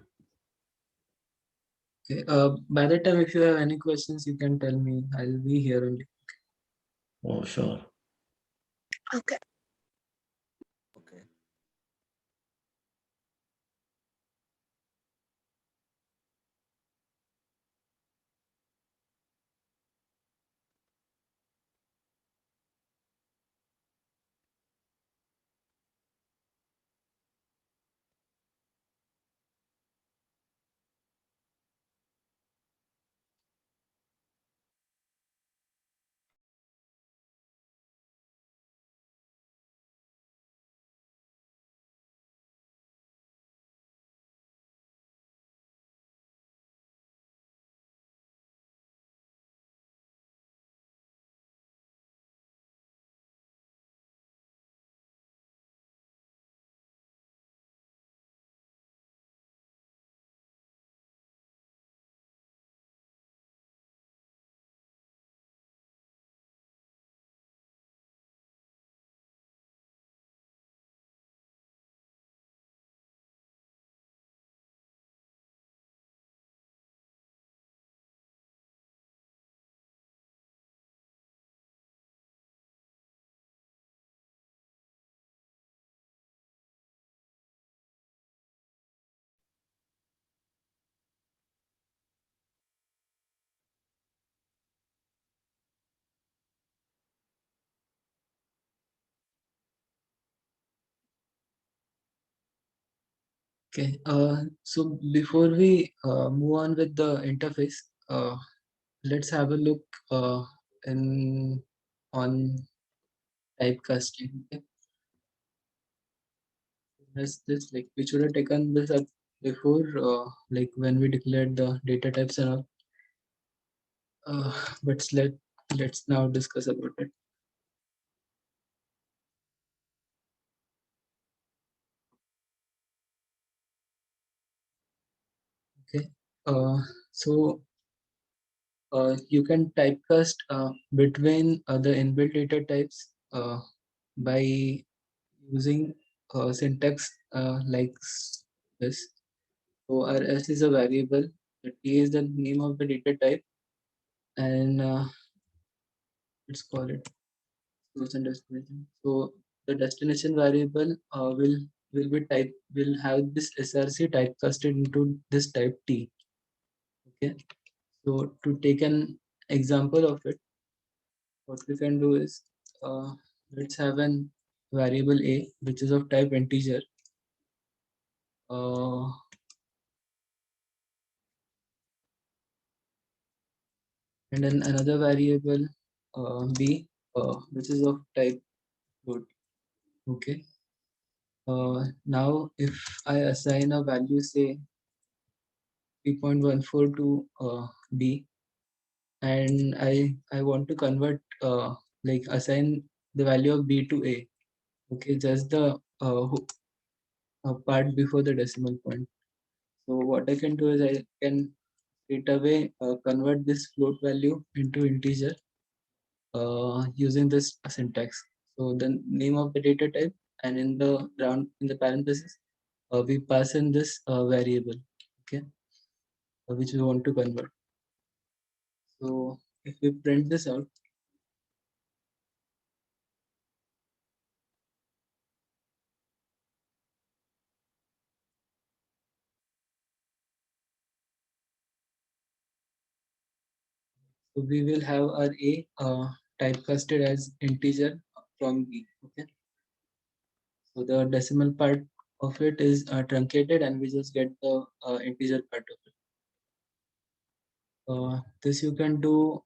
[SPEAKER 1] Okay. By the time, if you have any questions, you can tell me. I'll be here only.
[SPEAKER 2] Oh, sure.
[SPEAKER 6] Okay.
[SPEAKER 5] Okay.
[SPEAKER 1] Okay. So before we move on with the interface, let's have a look in on typecasting. Okay. This like we should have taken this up before, like when we declared the data types and all. But let's now discuss about it. Okay. So you can typecast between the inbuilt data types by using syntax this. So our S is a variable, the T is the name of the data type, and let's call it source and destination. So the destination variable will have this src typecasted into this type T. Okay. So to take an example of it, what we can do is let's have an variable A which is of type integer. Uh, and then another variable B which is of type float. Okay. Now if I assign a value say 3.14 to B, and I want to convert like assign the value of B to A. Okay, just the part before the decimal point. So what I can do is I can straight away convert this float value into integer using this syntax. So the name of the data type, and in the round in the parenthesis we pass in this variable, okay, which we want to convert. So if we print this out, so we will have our A typecasted as integer from B. Okay, so the decimal part of it is truncated, and we just get the integer part of it. This you can do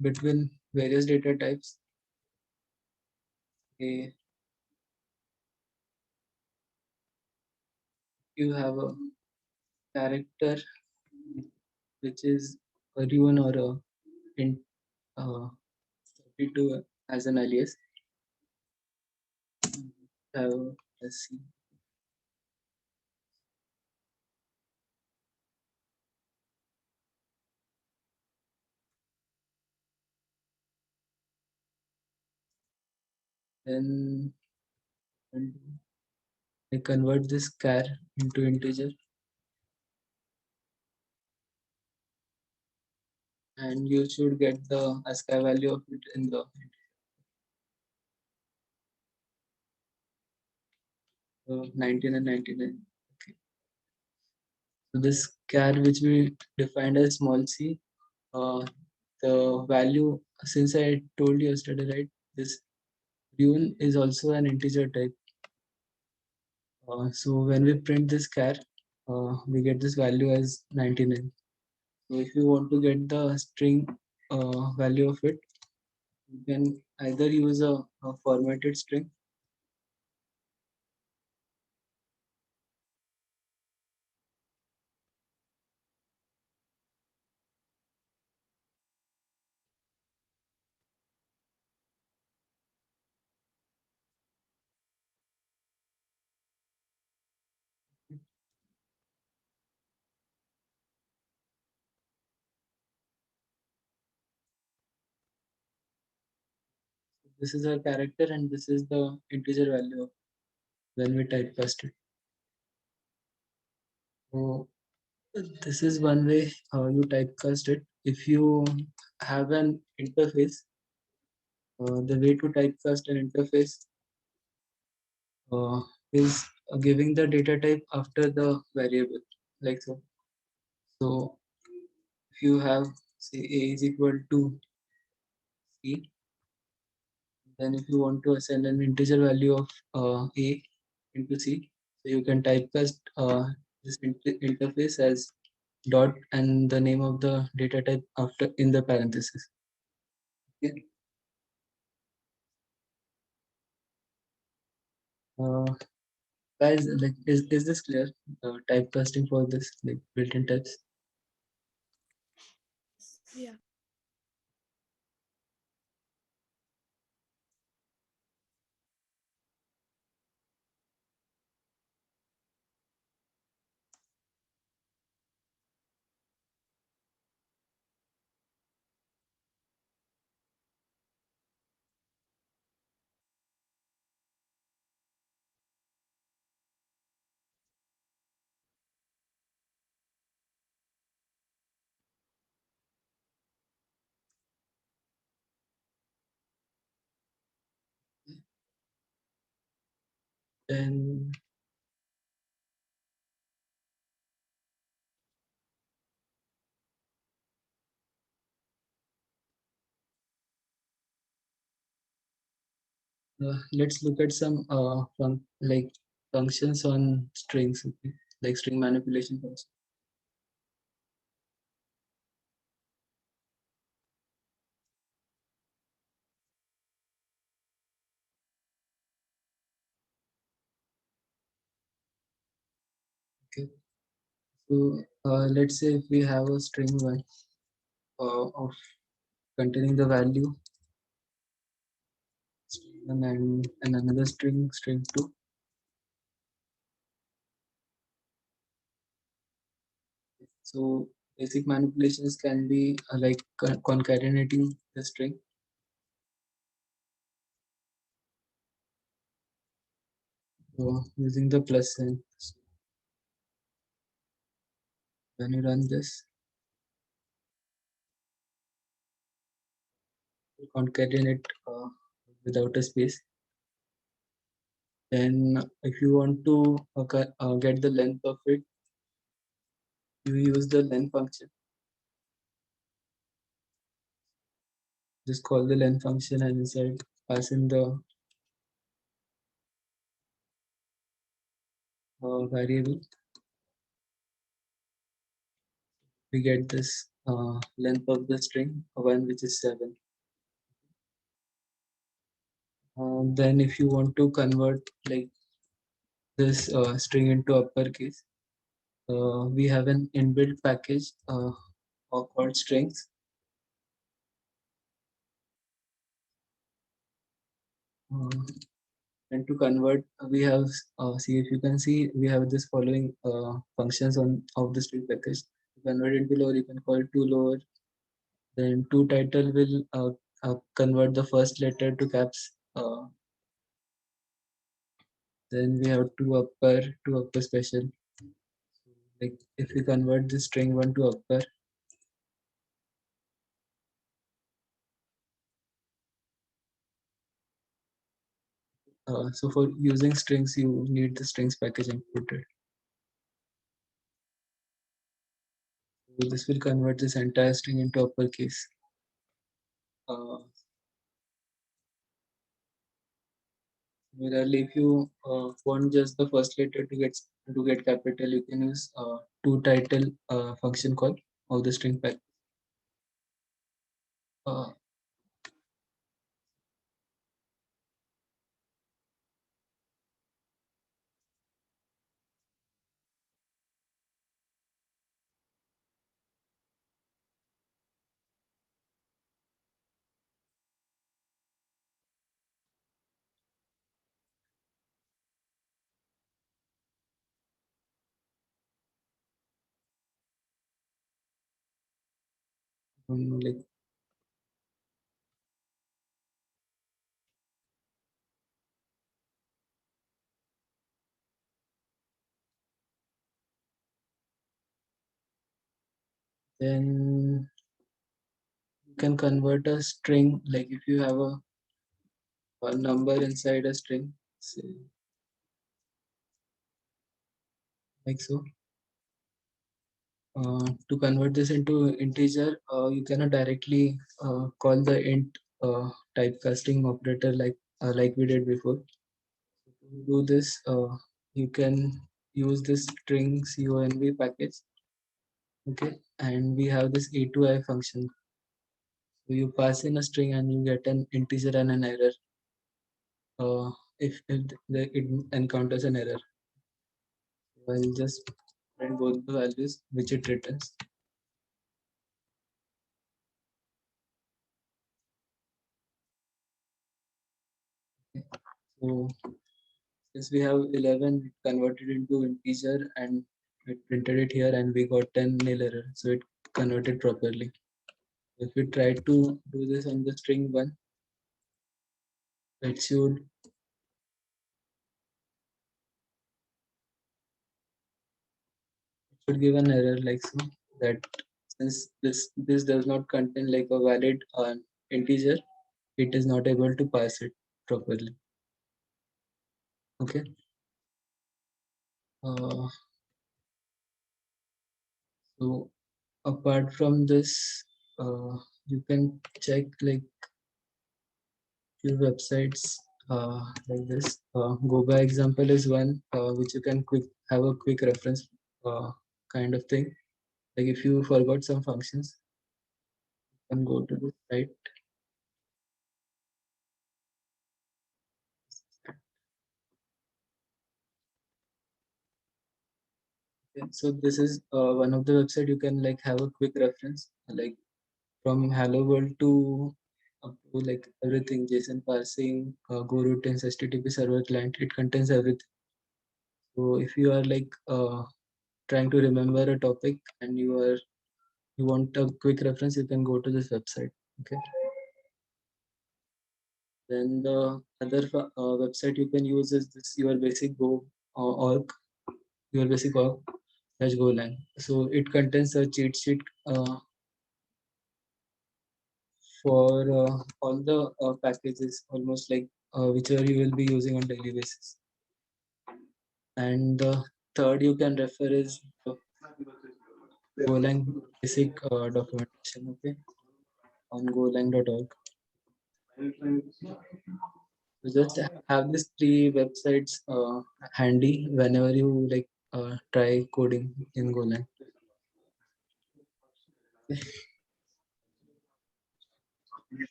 [SPEAKER 1] between various data types. Okay. You have a character which is a rune or a int 32 as an alias. Let's see. Then I convert this char into integer, and you should get the ASCII value of it in the 19 and 99. Okay. So this char which we defined as small c, the value, since I told you yesterday, right? This rune is also an integer type. So when we print this char, we get this value as 99. So if you want to get the string value of it, you can either use a formatted string. This is our character, and this is the integer value of when we typecast it. So this is one way you typecast it. If you have an interface, the way to typecast an interface uh, is giving the data type after the variable, like so. So if you have, say, a is equal to c, then if you want to assign an integer value of a into c, so you can typecast this interface as dot and the name of the data type after in the parenthesis. Okay. Guys, like, is this clear? Typecasting for this, like, built-in types.
[SPEAKER 6] Yeah. Then let's look at some like functions on strings, okay? Like string manipulation functions. Okay. So let's say if we have a string one of containing the value string one and another string two. So basic manipulations can be like concatenating the string. So using the plus sign. So when you run this, you concatenate without a space. Then if you want to get the length of it, you use the length function. Just call the length function and inside pass in the variable. We get this length of the string, one which is 7. Then if you want to convert like this string into uppercase, we have an inbuilt package called strings. And to convert, we have see if you can see we have this following functions on of the string package. To convert into lower, you can call to lower. Then to title will convert the first letter to caps. Then we have to upper special. Like if we convert the string one to upper, so for using strings, you need the strings package included. So this will convert this entire string into uppercase. Similarly, if you want just the first letter to get capital, you can use to title function call of the string pack. Uh, like then you can convert a string, like if you have a number inside a string, say, like so. To convert this into integer, you cannot directly call the int typecasting operator like we did before. To do this, you can use this string conv package. Okay, and we have this a to I function. So you pass in a string and you get an integer and an error. If it encounters an error, so I'll just print both the values which it returns. Okay. So since we have 11 converted into integer and it printed it here and we got 10 nil error, so it converted properly. If we try to do this on the string 1, it should give an error like so, that since this does not contain like a valid integer, it is not able to pass it properly. Okay. Uh, so apart from this, you can check like few websites like this. Go by example is one which you can have a quick reference kind of thing. Like if you forgot some functions, you can go to the site. Okay, so this is one of the website you can like have a quick reference, like from Hello World to up to like everything, JSON parsing, Go routines, HTTP server client. It contains everything. So if you are like trying to remember a topic and you want a quick reference, you can go to this website. Okay. Then the other website you can use is this your basic Go org, your basic org / Golang. So it contains a cheat sheet for all the packages, almost like whichever you will be using on daily basis. And the third you can refer is the Golang basic documentation. Okay, on golang.org. So just have these three websites handy whenever you like try coding in Golang.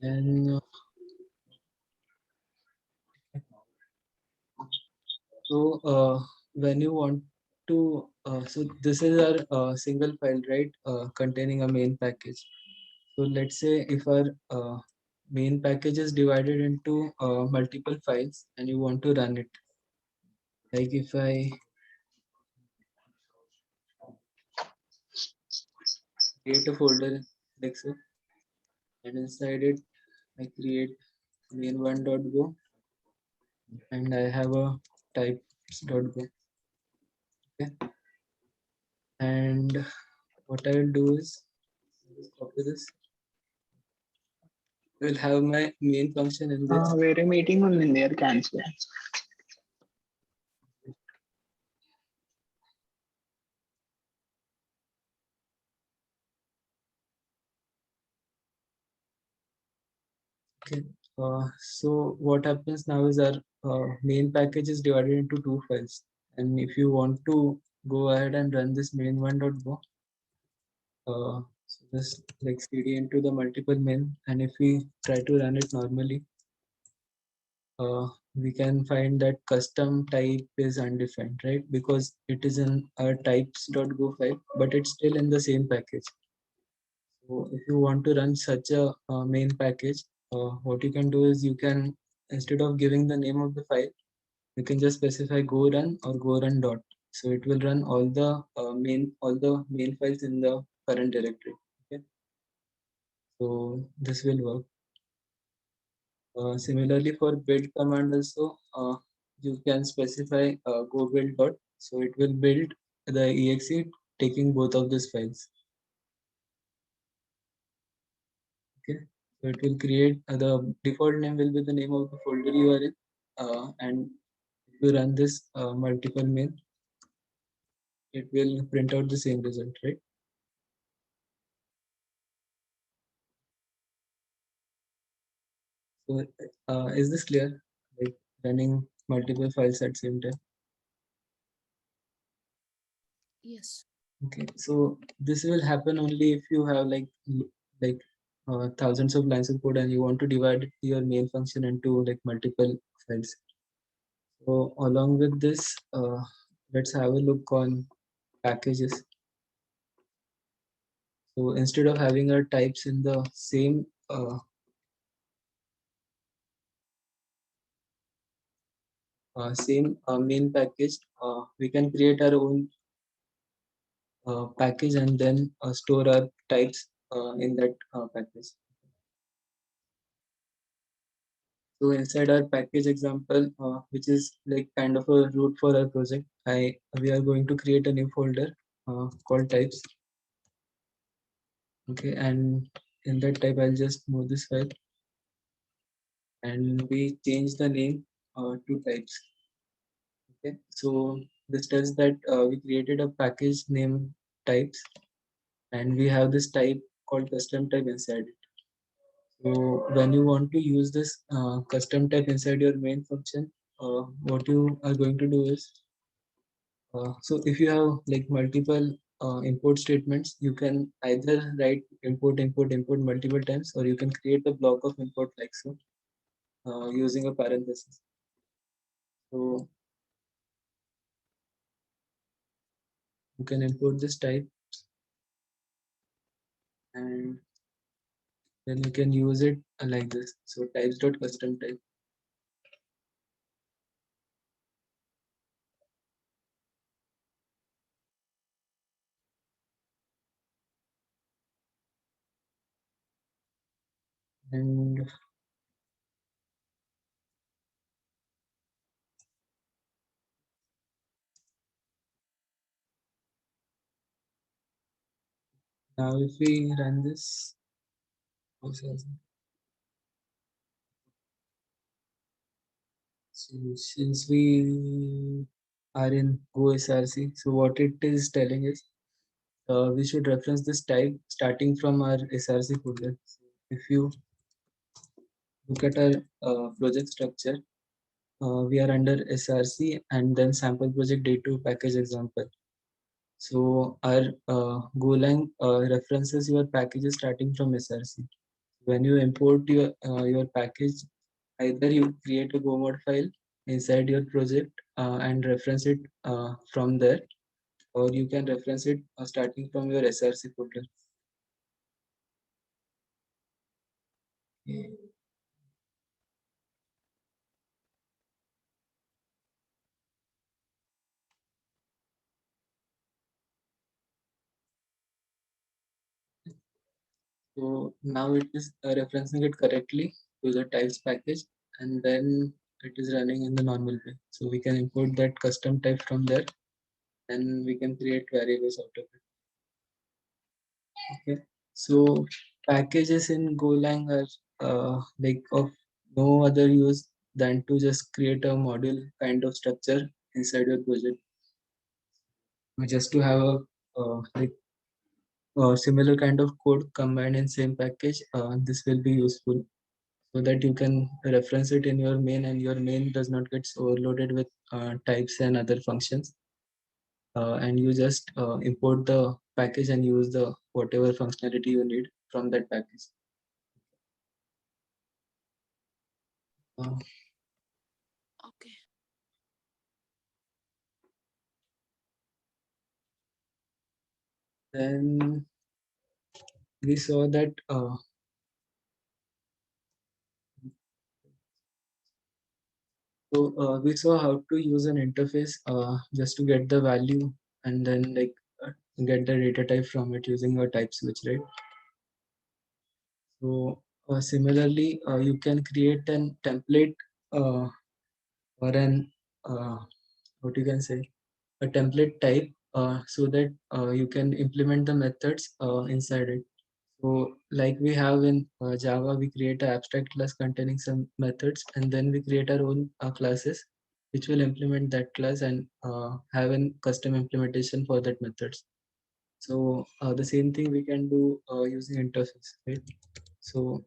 [SPEAKER 6] And So when you want to, so this is our single file, right? Containing a main package. So let's say if our main package is divided into multiple files and you want to run it. Like if I create a folder in Excel and inside it I create main1.go and I have a types.go. Okay. And what I will do is just copy this. I will have my main function in this.
[SPEAKER 7] వేరే meeting ఉంది నేను cancel.
[SPEAKER 6] Okay. So what happens now is our main package is divided into two files. And if you want to go ahead and run this main1.go, so just like cd into the multiple main, and if we try to run it normally, we can find that custom type is undefined, right? Because it is in our types.go file, but it's still in the same package. So if you want to run such a main package, what you can do is you can, instead of giving the name of the file, you can just specify go run or go run dot. So it will run all the main files in the current directory. Okay. So this will work. Similarly for build command also, you can specify go build dot. So it will build the exe taking both of these files. Okay, so it will create the default name will be the name of the folder you are in, and if you run this multiple main, it will print out the same result, right? So is this clear? Like running multiple files at same time?
[SPEAKER 8] Yes.
[SPEAKER 6] Okay, so this will happen only if you have like thousands of lines of code and you want to divide your main function into like multiple files. So along with this, let's have a look on packages. So instead of having our types in the same main package, we can create our own package and then store our types in that package. So inside our package example, which is like kind of a root for our project, we are going to create a new folder called types. Okay, and in that type, I'll just move this file, and we change the name to types. Okay, so this tells that we created a package named types, and we have this type called custom type inside it. So when you want to use this custom type inside your main function, what you are going to do is, so if you have like multiple import statements, you can either write import, import, import multiple times, or you can create a block of import like so, using a parenthesis. So you can import this type, and then you can use it like this. So types.custom type. And now if we run this, so since we are in Go SRC, so what it is telling is we should reference this type starting from our SRC folder. So if you look at our project structure, we are under SRC and then sample project day2 package example. So our Golang references your packages starting from SRC. When you import your package, either you create a Go mod file inside your project, and reference it from there, or you can reference it starting from your SRC folder. Okay. So now it is referencing it correctly to the types package, and then it is running in the normal way. So we can import that custom type from there, and we can create variables out of it. Okay. So packages in Golang are like of no other use than to just create a module kind of structure inside your project. Just to have a like similar kind of code combined in same package, this will be useful so that you can reference it in your main, and your main does not get overloaded with types and other functions. And you just import the package and use the whatever functionality you need from that package. Uh,
[SPEAKER 8] Okay.
[SPEAKER 6] then we saw that we saw how to use an interface just to get the value, and then like get the data type from it using a type switch, right? So similarly, you can create an template or an what you can say, a template type, so that you can implement the methods inside it. So like we have in Java, we create an abstract class containing some methods, and then we create our own classes which will implement that class and have a custom implementation for that methods. So the same thing we can do using interface, right? So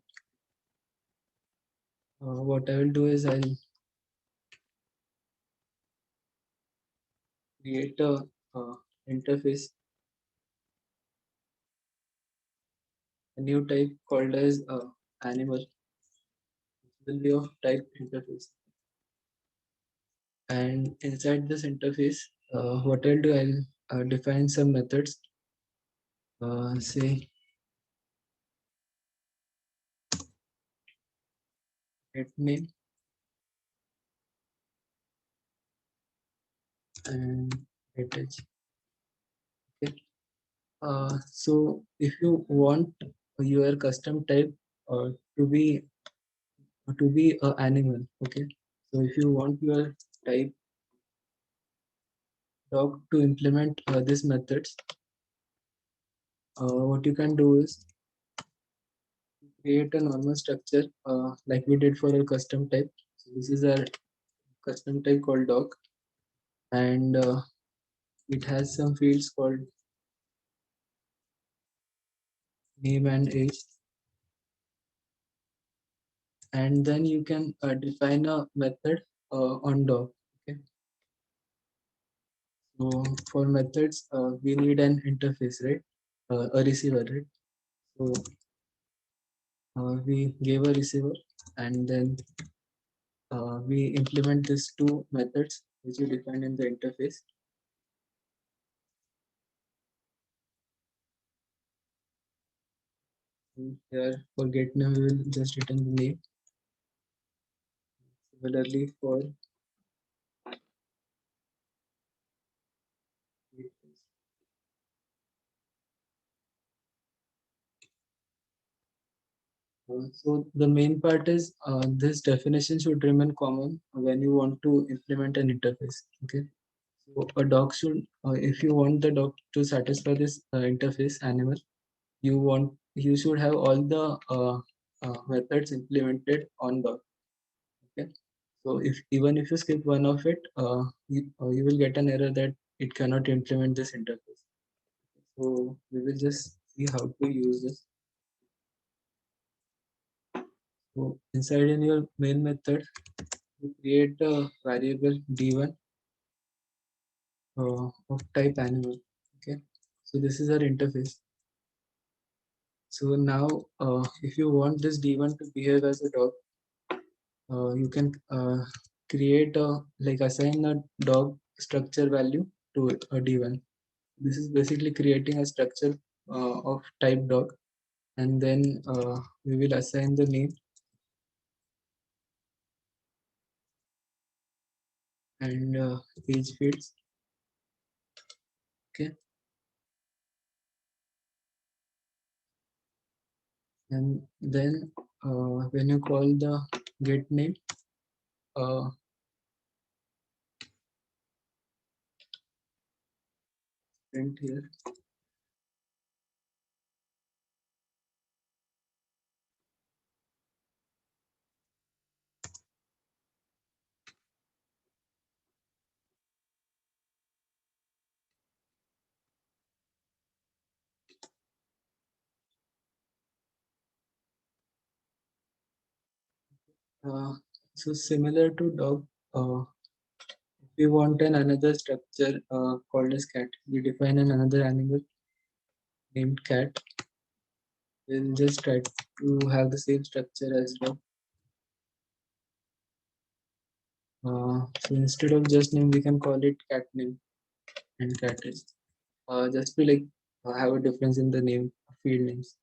[SPEAKER 6] what I will do is I'll create a interface, a new type called as animal, which will be of type interface. And inside this interface, what I'll do, I'll define some methods. Say get name and get age. Okay. So if you want your custom type to be a animal, okay. So if you want your type dog to implement these methods, what you can do is create a normal structure like we did for our custom type. So this is our custom type called dog, and it has some fields called name and age. And then you can define a method on dog. Okay. So for methods, we need an interface, right? A receiver, right? So we gave a receiver, and then we implement these two methods which we define in the interface. Here for get name, we will just return the name. Similarly for so the main part is this definition should remain common when you want to implement an interface. Okay. So a dog should, if you want the dog to satisfy this interface animal, you should have all the methods implemented on dog. Okay. So if even if you skip one of it, you will get an error that it cannot implement this interface. So we will just see how to use this. So inside in your main method, you create a variable d1 of type animal. Okay. So this is our interface. So now, if you want this d1 to behave as a dog, you can create a assign a dog structure value to a D1. This is basically creating a structure of type dog, and then we will assign the name and age fields. Okay, and then when you call the get name, print here. So similar to dog, if we want another structure called as cat, we define another animal named cat. We'll just try to have the same structure as dog. So instead of just name, we can call it cat name and cat age. Just to have a difference in the name field names.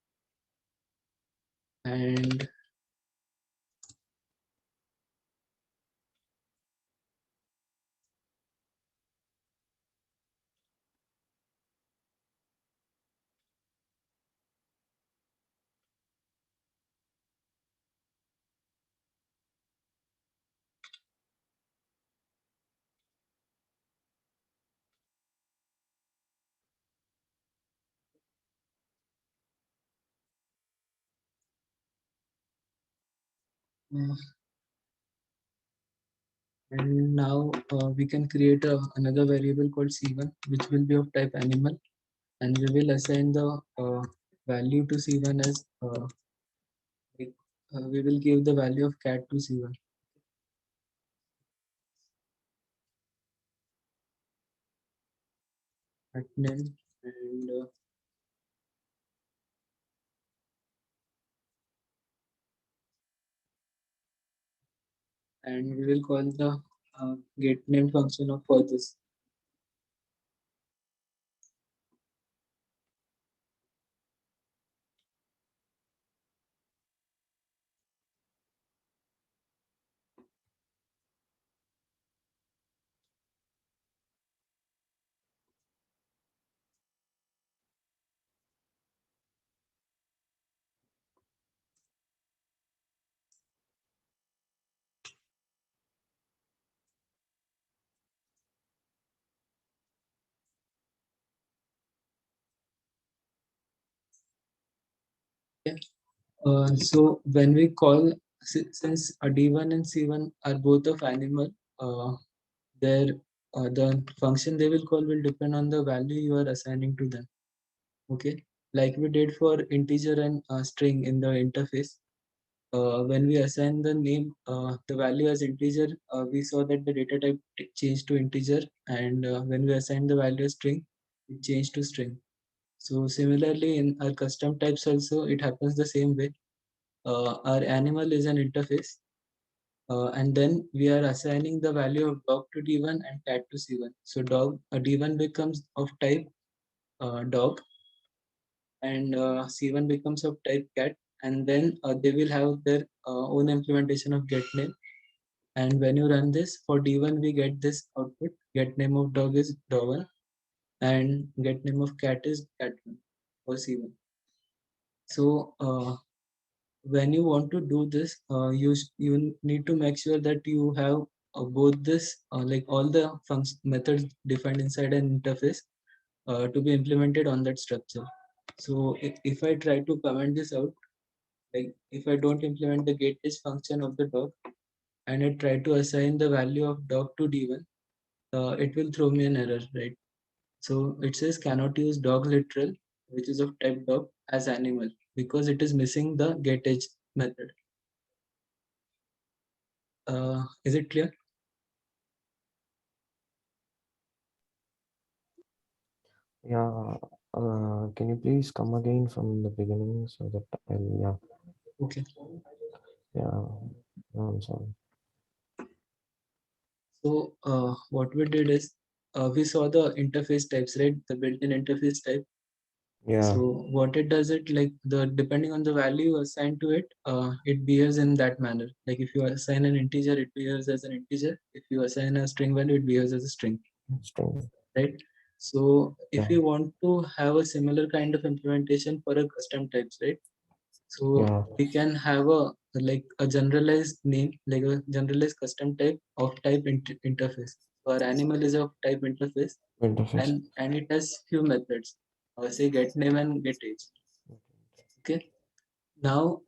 [SPEAKER 6] And uh, and now we can create another variable called C1, which will be of type animal, and we will assign the value to C1 as we will give the value of cat to C1. Cat name and we will call the get name function of for this. Okay. So when we call, since a D1 and C1 are both of animal, their the function they will call will depend on the value you are assigning to them. Okay, like we did for integer and string in the interface. When we assign the name, the value as integer, we saw that the data type changed to integer, and when we assign the value as string, it changed to string. So similarly, in our custom types also, it happens the same way. Our animal is an interface, and then we are assigning the value of dog to D1 and cat to C1. So dog D1 becomes of type dog, and C1 becomes of type cat, and then they will have their own implementation of get name. And when you run this for D1, we get this output: get name of dog is dog1, and get name of cat is cat1 for C1. So when you want to do this, you need to make sure that you have both this like all the function methods defined inside an interface to be implemented on that structure. So if I try to comment this out, like if I don't implement the getIs function of the dog and I try to assign the value of dog to D1, it will throw me an error, right? So it says cannot use dog literal, which is of type dog, as animal because it is missing the getEdge method. Is it clear?
[SPEAKER 3] Yeah. Can you please come again from the beginning so that yeah.
[SPEAKER 6] Okay.
[SPEAKER 3] Yeah. I'm sorry.
[SPEAKER 6] So what we did is we saw the interface types, right? The built-in interface type.
[SPEAKER 3] Yeah.
[SPEAKER 6] So what it does, it like the depending on the value assigned to it, it behaves in that manner. Like if you assign an integer, it behaves as an integer. If you assign a string value, it behaves as a string,
[SPEAKER 3] String.
[SPEAKER 6] right? So if
[SPEAKER 3] Yeah.
[SPEAKER 6] you want to have a similar kind of implementation for a custom types, right? So
[SPEAKER 3] Yeah.
[SPEAKER 6] we can have a like a generalized name, like a generalized custom type of type interface. So our animal is of type interface,
[SPEAKER 3] Interface.
[SPEAKER 6] and it has few methods. Say get name and get age. Okay. Now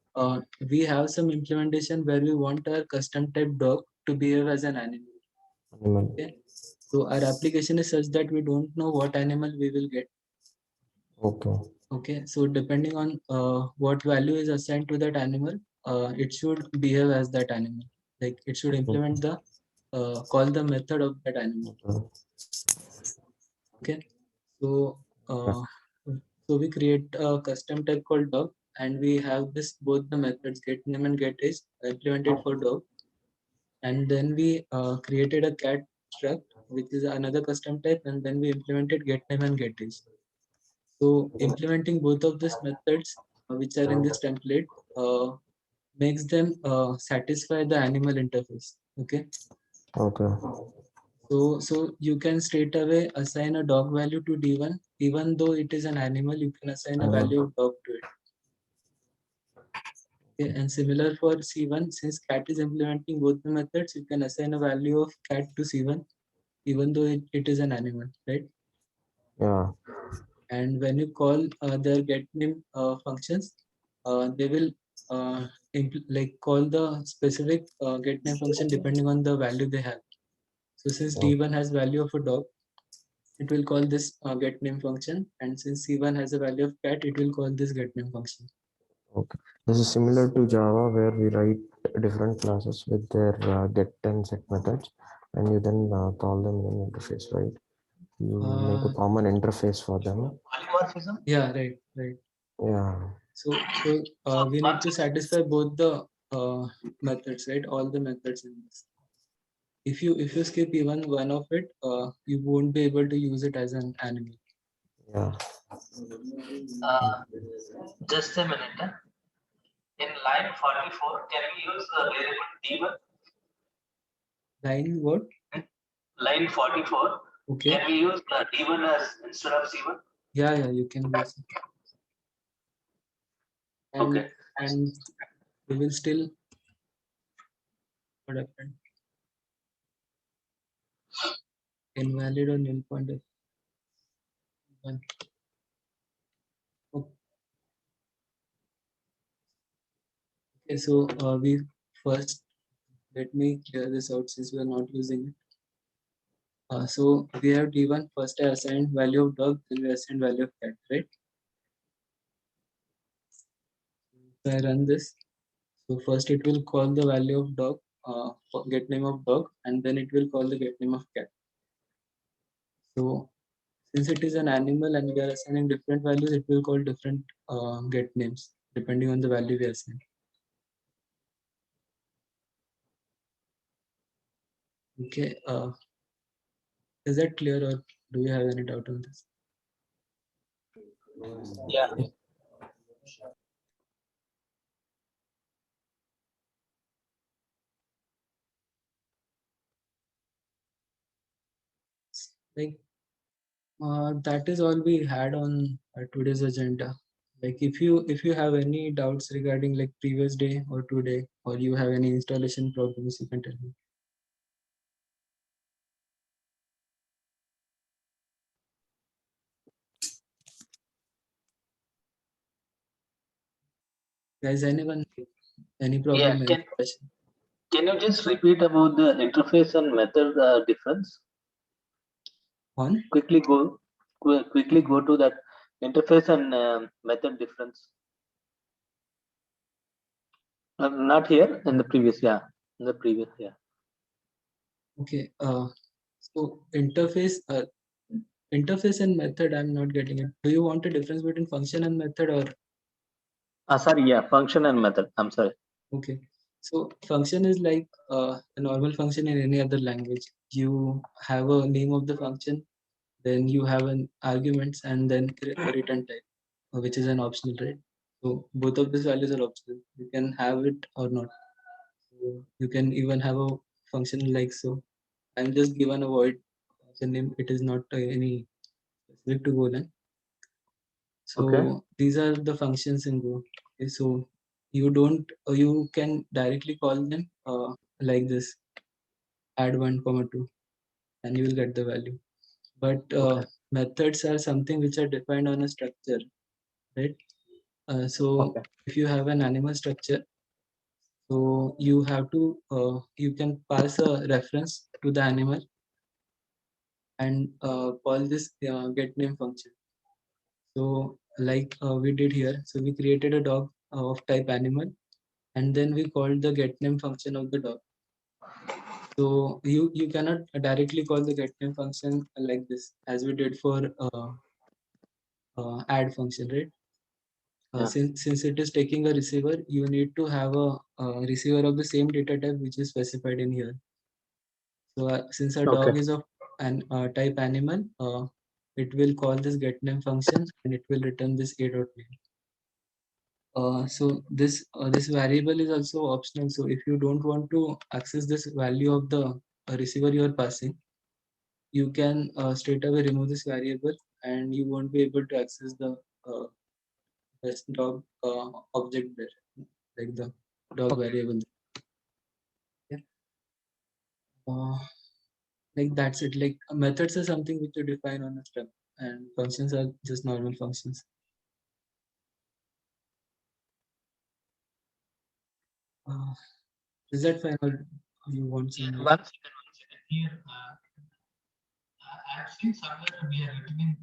[SPEAKER 6] we have some implementation where we want our custom type dog to behave as an animal.
[SPEAKER 3] Animal.
[SPEAKER 6] Okay. So our application is such that we don't know what animal we will get.
[SPEAKER 3] Okay.
[SPEAKER 6] Okay. So depending on what value is assigned to that animal, it should behave as that animal. Like it should implement the call the method of that animal.
[SPEAKER 3] Okay.
[SPEAKER 6] Okay. So so we create a custom type called dog, and we have this both the methods get name and get age implemented for dog, and then we created a cat struct, which is another custom type, and then we implemented get name and get age. So implementing both of these methods, which are in this template, makes them satisfy the animal interface. Okay.
[SPEAKER 3] Okay.
[SPEAKER 6] So you can straight away assign a dog value to D1, even though it is an animal, you can assign a value of dog to it. Okay, and similar for C1, since cat is implementing both the methods, you can assign a value of cat to C1, even though it is an animal, right?
[SPEAKER 3] Yeah.
[SPEAKER 6] And when you call their get name functions, they will like call the specific get name function depending on the value they have. So since D1 has value of a dog, it will call this get name function, and since C1 has a value of cat, it will call this get name function.
[SPEAKER 3] Okay. This is similar to Java where we write different classes with their get and set methods, and you then call them in an interface, right? You make a common interface for them.
[SPEAKER 5] Polymorphism?
[SPEAKER 6] Yeah, right.
[SPEAKER 3] Yeah.
[SPEAKER 6] So we need to satisfy both the methods, right? All the methods in this. If you skip even one of it, you won't be able to use it as an animal.
[SPEAKER 3] Yeah.
[SPEAKER 5] Just a minute. In line 44, can we use the variable D1?
[SPEAKER 6] Line what?
[SPEAKER 5] Line 44,
[SPEAKER 6] Okay.
[SPEAKER 5] can we use the D1 as instead of C1?
[SPEAKER 6] Yeah, you can use it. And,
[SPEAKER 5] Okay.
[SPEAKER 6] And we will still what happened? Invalid or nil pointer. One. Okay, so we first let me clear this out since we are not using it. So we have D1 first I assigned value of dog, then we assigned value of cat, right? So I run this. So first it will call the value of dog, get name of dog, and then it will call the get name of cat. So since it is an animal and we are assigning different values, it will call different get names depending on the value we assign. Okay, is that clear or do you have any doubt on this?
[SPEAKER 5] Yeah.
[SPEAKER 6] Like that is all we had on today's agenda. Like if you have any doubts regarding like previous day or today, or you have any installation problems, you can tell me. Guys, anyone, any problem?
[SPEAKER 5] Yeah,
[SPEAKER 6] Any question?
[SPEAKER 5] can you just repeat about the interface and method difference?
[SPEAKER 6] On?
[SPEAKER 5] Quickly go to that interface and method difference. Not here, in the previous, yeah. In the previous, yeah.
[SPEAKER 6] Okay. So interface and method, I'm not getting it. Do you want a difference between function and method, or?
[SPEAKER 5] Sorry, yeah, function and method. I'm sorry.
[SPEAKER 6] Okay. So function is like a normal function in any other language. You have a name of the function, then you have an arguments, and then a return type, which is an optional, right? So both of these values are optional. You can have it or not. So you can even have a function like so. I'm just given a void function name. It is not any specific to Golang. So
[SPEAKER 9] Okay.
[SPEAKER 6] these are the functions in Go. Okay, so you don't, you can directly call them like this, add 1 comma 2, and you will get the value. But
[SPEAKER 9] Okay.
[SPEAKER 6] methods are something which are defined on a structure, right? So
[SPEAKER 9] Okay.
[SPEAKER 6] if you have an animal structure, so you have to, you can pass a reference to the animal and call this get name function. So like we did here, so we created a dog of type animal, and then we called the get name function of the dog. So you cannot directly call the get name function like this as we did for add function, right?
[SPEAKER 9] Yeah.
[SPEAKER 6] Since it is taking a receiver, you need to have a receiver of the same data type which is specified in here. So since our dog
[SPEAKER 9] Okay.
[SPEAKER 6] is of an type animal, it will call this get name function and it will return this a dot name. So this variable is also optional. So if you don't want to access this value of the receiver you are passing, you can straight away remove this variable and you won't be able to access the this dog object there, like the dog
[SPEAKER 9] Okay.
[SPEAKER 6] variable. Yeah. Like that's it. Like methods are something which you define on a step, and functions are just normal functions. Is that fine, or you want some more?
[SPEAKER 5] One second. Here, I've seen somewhere we are returning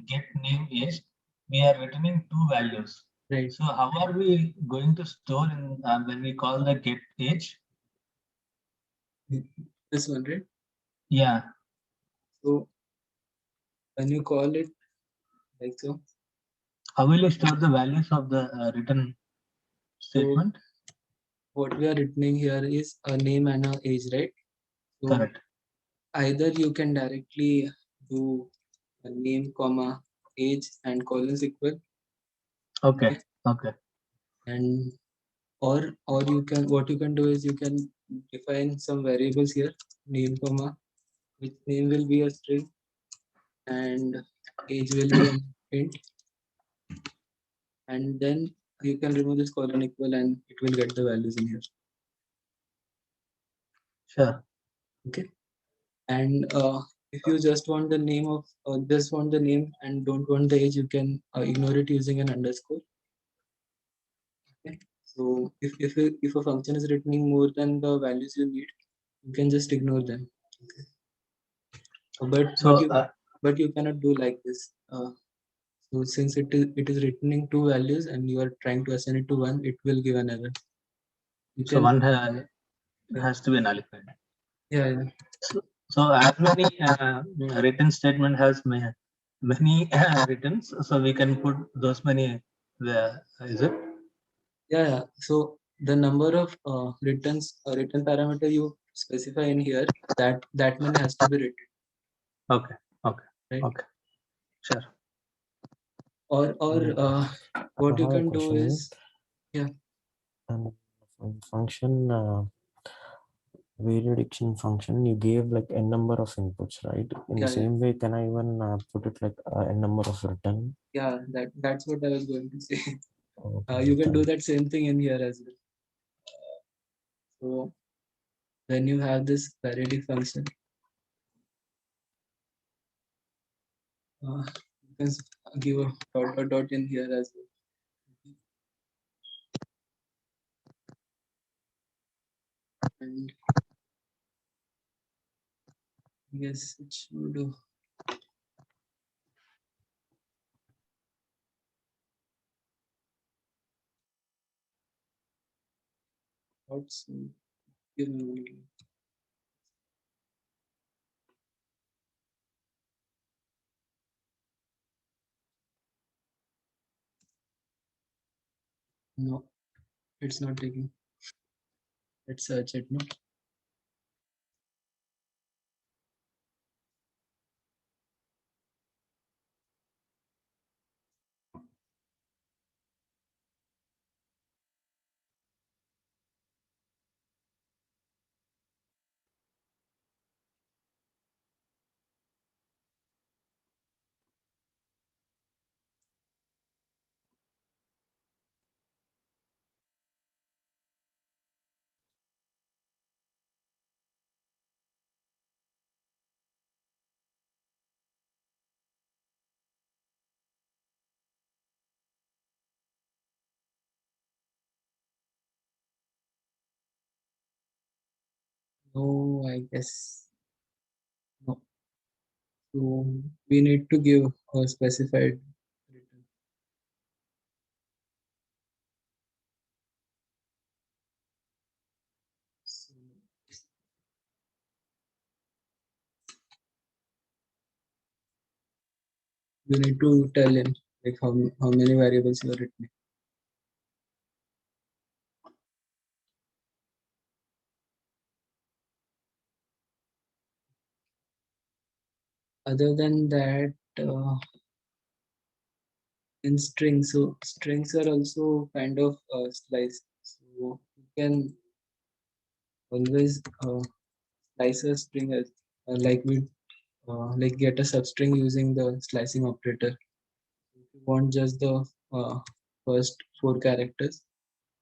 [SPEAKER 5] get name is, we are returning two values.
[SPEAKER 6] Right.
[SPEAKER 5] So how are we going to store in when we call the get age?
[SPEAKER 6] This one, right?
[SPEAKER 5] Yeah.
[SPEAKER 6] So when you call it like so,
[SPEAKER 5] How will you store the values of the return statement?
[SPEAKER 6] what we are returning here is a name and a age, right? So
[SPEAKER 5] Correct.
[SPEAKER 6] either you can directly do a name comma age and colons equal,
[SPEAKER 5] Okay. Okay.
[SPEAKER 6] and or you can, what you can do is you can define some variables here, name comma, which name will be a string and age will be an int, and then you can remove this colon equal and it will get the values in here.
[SPEAKER 5] Sure.
[SPEAKER 6] Okay. And if you just want the name of just want the name and don't want the age, you can ignore it using an underscore. Okay. So if a function is returning more than the values you need, you can just ignore them. Okay. But you cannot do like this. So since it is returning two values and you are trying to assign it to one, it will give an error. You
[SPEAKER 5] so
[SPEAKER 6] can,
[SPEAKER 5] one has to be nullified.
[SPEAKER 6] yeah.
[SPEAKER 5] So as many written statement has many returns, so we can put those many there. Is it?
[SPEAKER 6] Yeah. So the number of returns return parameter you specify in here, that many has to be written,
[SPEAKER 5] Okay. Okay.
[SPEAKER 6] right?
[SPEAKER 5] Okay. Sure.
[SPEAKER 6] Or what
[SPEAKER 3] I
[SPEAKER 6] you
[SPEAKER 3] have a
[SPEAKER 6] can do
[SPEAKER 3] question.
[SPEAKER 6] is, yeah.
[SPEAKER 3] Function variadiction function, you gave like n number of inputs, right? In the same way, can I even put it like n number of return?
[SPEAKER 6] Yeah, that's what I was going to say.
[SPEAKER 3] Okay,
[SPEAKER 6] You can do that same thing in here as well. So when you have this variety function, you can give a dot dot dot in here as well. And yes, it should do. What's give me a minute. No. It's not taking. Let's search it. No. No, I guess no. So we need to give a specified return. So we need to tell him like how many variables you are returning. Other than that, in strings, so strings are also kind of slice. So you can always slice a string as like we like get a substring using the slicing operator. If you want just the first 4 characters,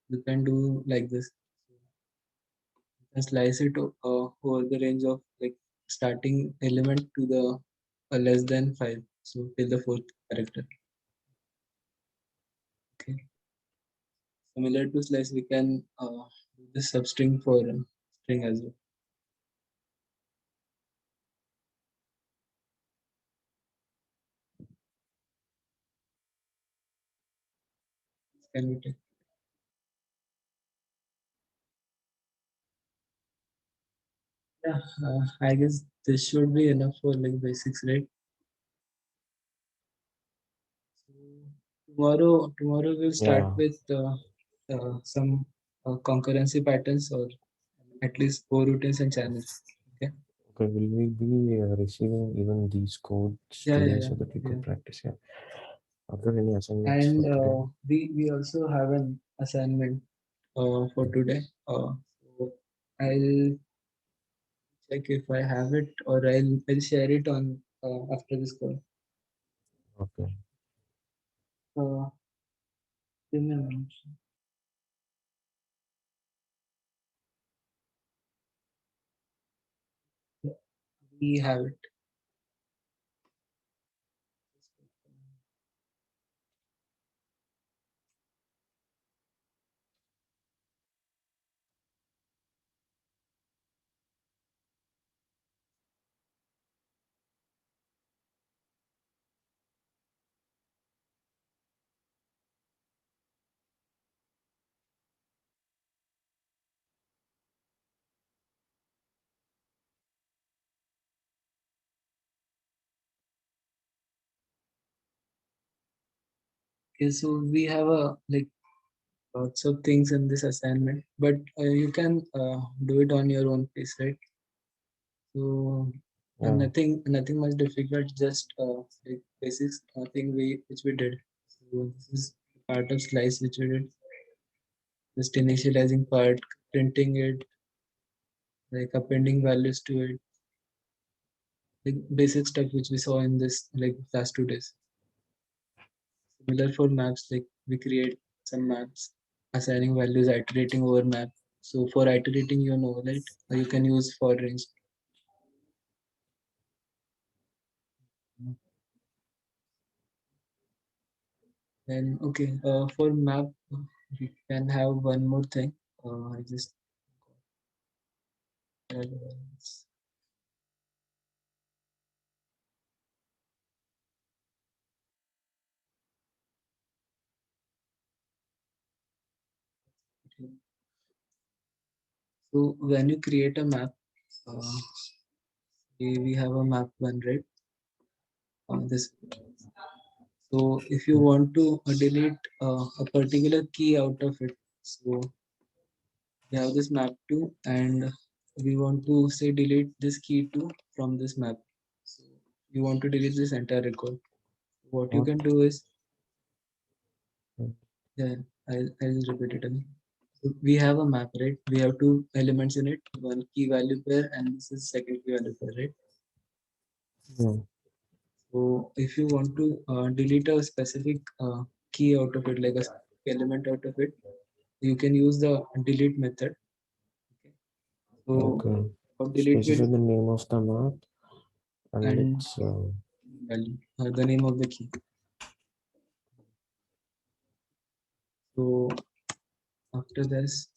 [SPEAKER 6] you can do like this. You can slice it over the range of like starting element to the less than 5. So till the 4th character. Okay. Similar to slice, we can do the substring for string as well. Can we take? Yeah, I guess this should be enough for like basics, right? So tomorrow we'll start
[SPEAKER 3] Yeah.
[SPEAKER 6] with some concurrency patterns or at least coroutines and channels. Okay.
[SPEAKER 3] Okay, will we be receiving even these codes
[SPEAKER 6] Yeah,
[SPEAKER 3] today
[SPEAKER 6] yeah,
[SPEAKER 3] so that we
[SPEAKER 6] yeah.
[SPEAKER 3] could practice? Yeah. Are there any assignments
[SPEAKER 6] And
[SPEAKER 3] for today?
[SPEAKER 6] we also have an assignment for today. So I'll check if I have it or I'll share it on after this call.
[SPEAKER 3] Okay.
[SPEAKER 6] Uh, Give me a minute. Yeah, we have it. Okay, so we have a like lots of things in this assignment, but you can do it on your own pace, right? So
[SPEAKER 3] Yeah.
[SPEAKER 6] nothing much difficult, just like basics thing which we did. So this is part of slice which we did. Just initializing part, printing it, like appending values to it, like basic stuff which we saw in this like last 2 days. Similar for maps, like we create some maps, assigning values, iterating over map. So for iterating, you know, right? You can use for range. And okay, for map, we can have one more thing. I just so when you create a map, we have a map one, right? This. So if you want to delete a particular key out of it, So we have this map 2 and we want to say delete this key 2 from this map. So you want to delete this entire record. What you
[SPEAKER 3] What?
[SPEAKER 6] can do is,
[SPEAKER 3] Hmm.
[SPEAKER 6] yeah, I'll repeat it again. So we have a map, right? We have two elements in it, one key value pair and this is second key value pair, right?
[SPEAKER 3] Hmm.
[SPEAKER 6] So if you want to delete a specific key out of it, like a element out of it, you can use the delete method. Okay. So
[SPEAKER 3] Okay.
[SPEAKER 6] delete
[SPEAKER 3] Specify
[SPEAKER 6] will
[SPEAKER 3] the name of the map and
[SPEAKER 6] and
[SPEAKER 3] its
[SPEAKER 6] value, the name of the key. So after this,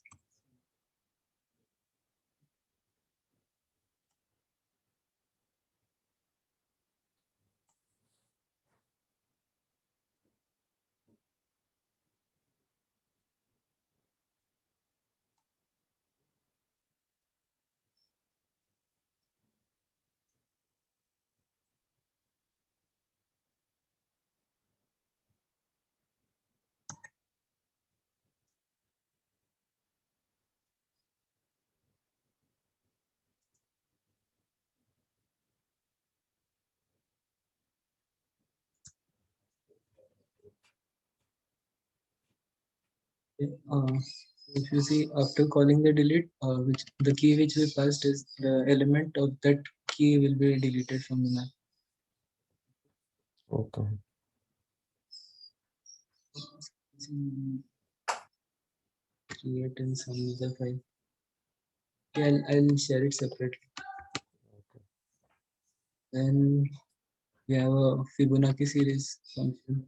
[SPEAKER 6] if you see after calling the delete, which the key which we passed is the element of that key will be deleted from the map.
[SPEAKER 3] okay.
[SPEAKER 6] Create in some other file. Okay, I'll share it separately. Then we have a Fibonacci series function.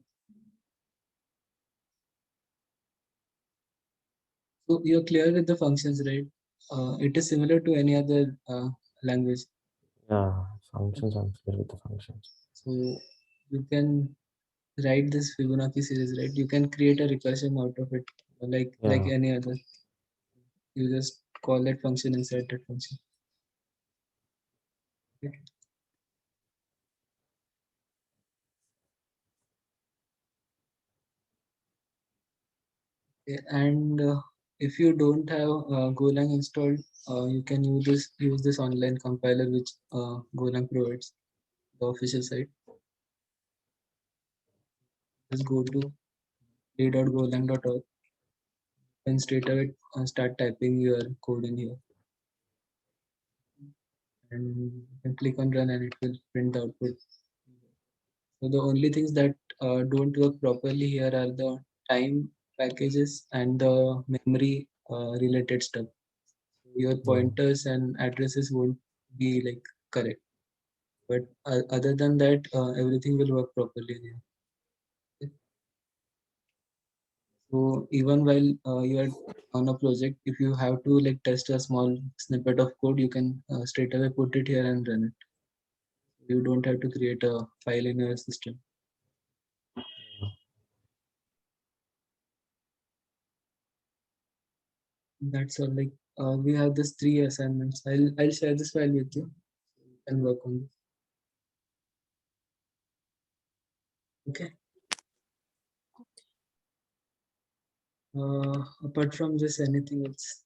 [SPEAKER 6] So you're clear with the functions, right? It is similar to any other language.
[SPEAKER 3] Yeah, functions. I'm clear with the functions.
[SPEAKER 6] So you can write this Fibonacci series, right? You can create a recursion out of it, like
[SPEAKER 3] Yeah.
[SPEAKER 6] any other. You just call that function inside that function. Okay. Okay, and if you don't have Golang installed, you can use this online compiler which Golang provides, the official site. Just go to play.golang.org and straight away start typing your code in here, and you can click on run and it will print the output. So the only things that don't work properly here are the time packages and the memory related stuff. Your pointers and addresses won't be like correct, but other than that, everything will work properly here. Okay. So even while you are on a project, if you have to like test a small snippet of code, you can straight away put it here and run it. You don't have to create a file in your system. That's all. Like we have this 3 assignments. I'll share this file with you. You can work on this. Okay. Apart from this, anything else?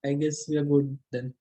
[SPEAKER 6] I guess we are good then.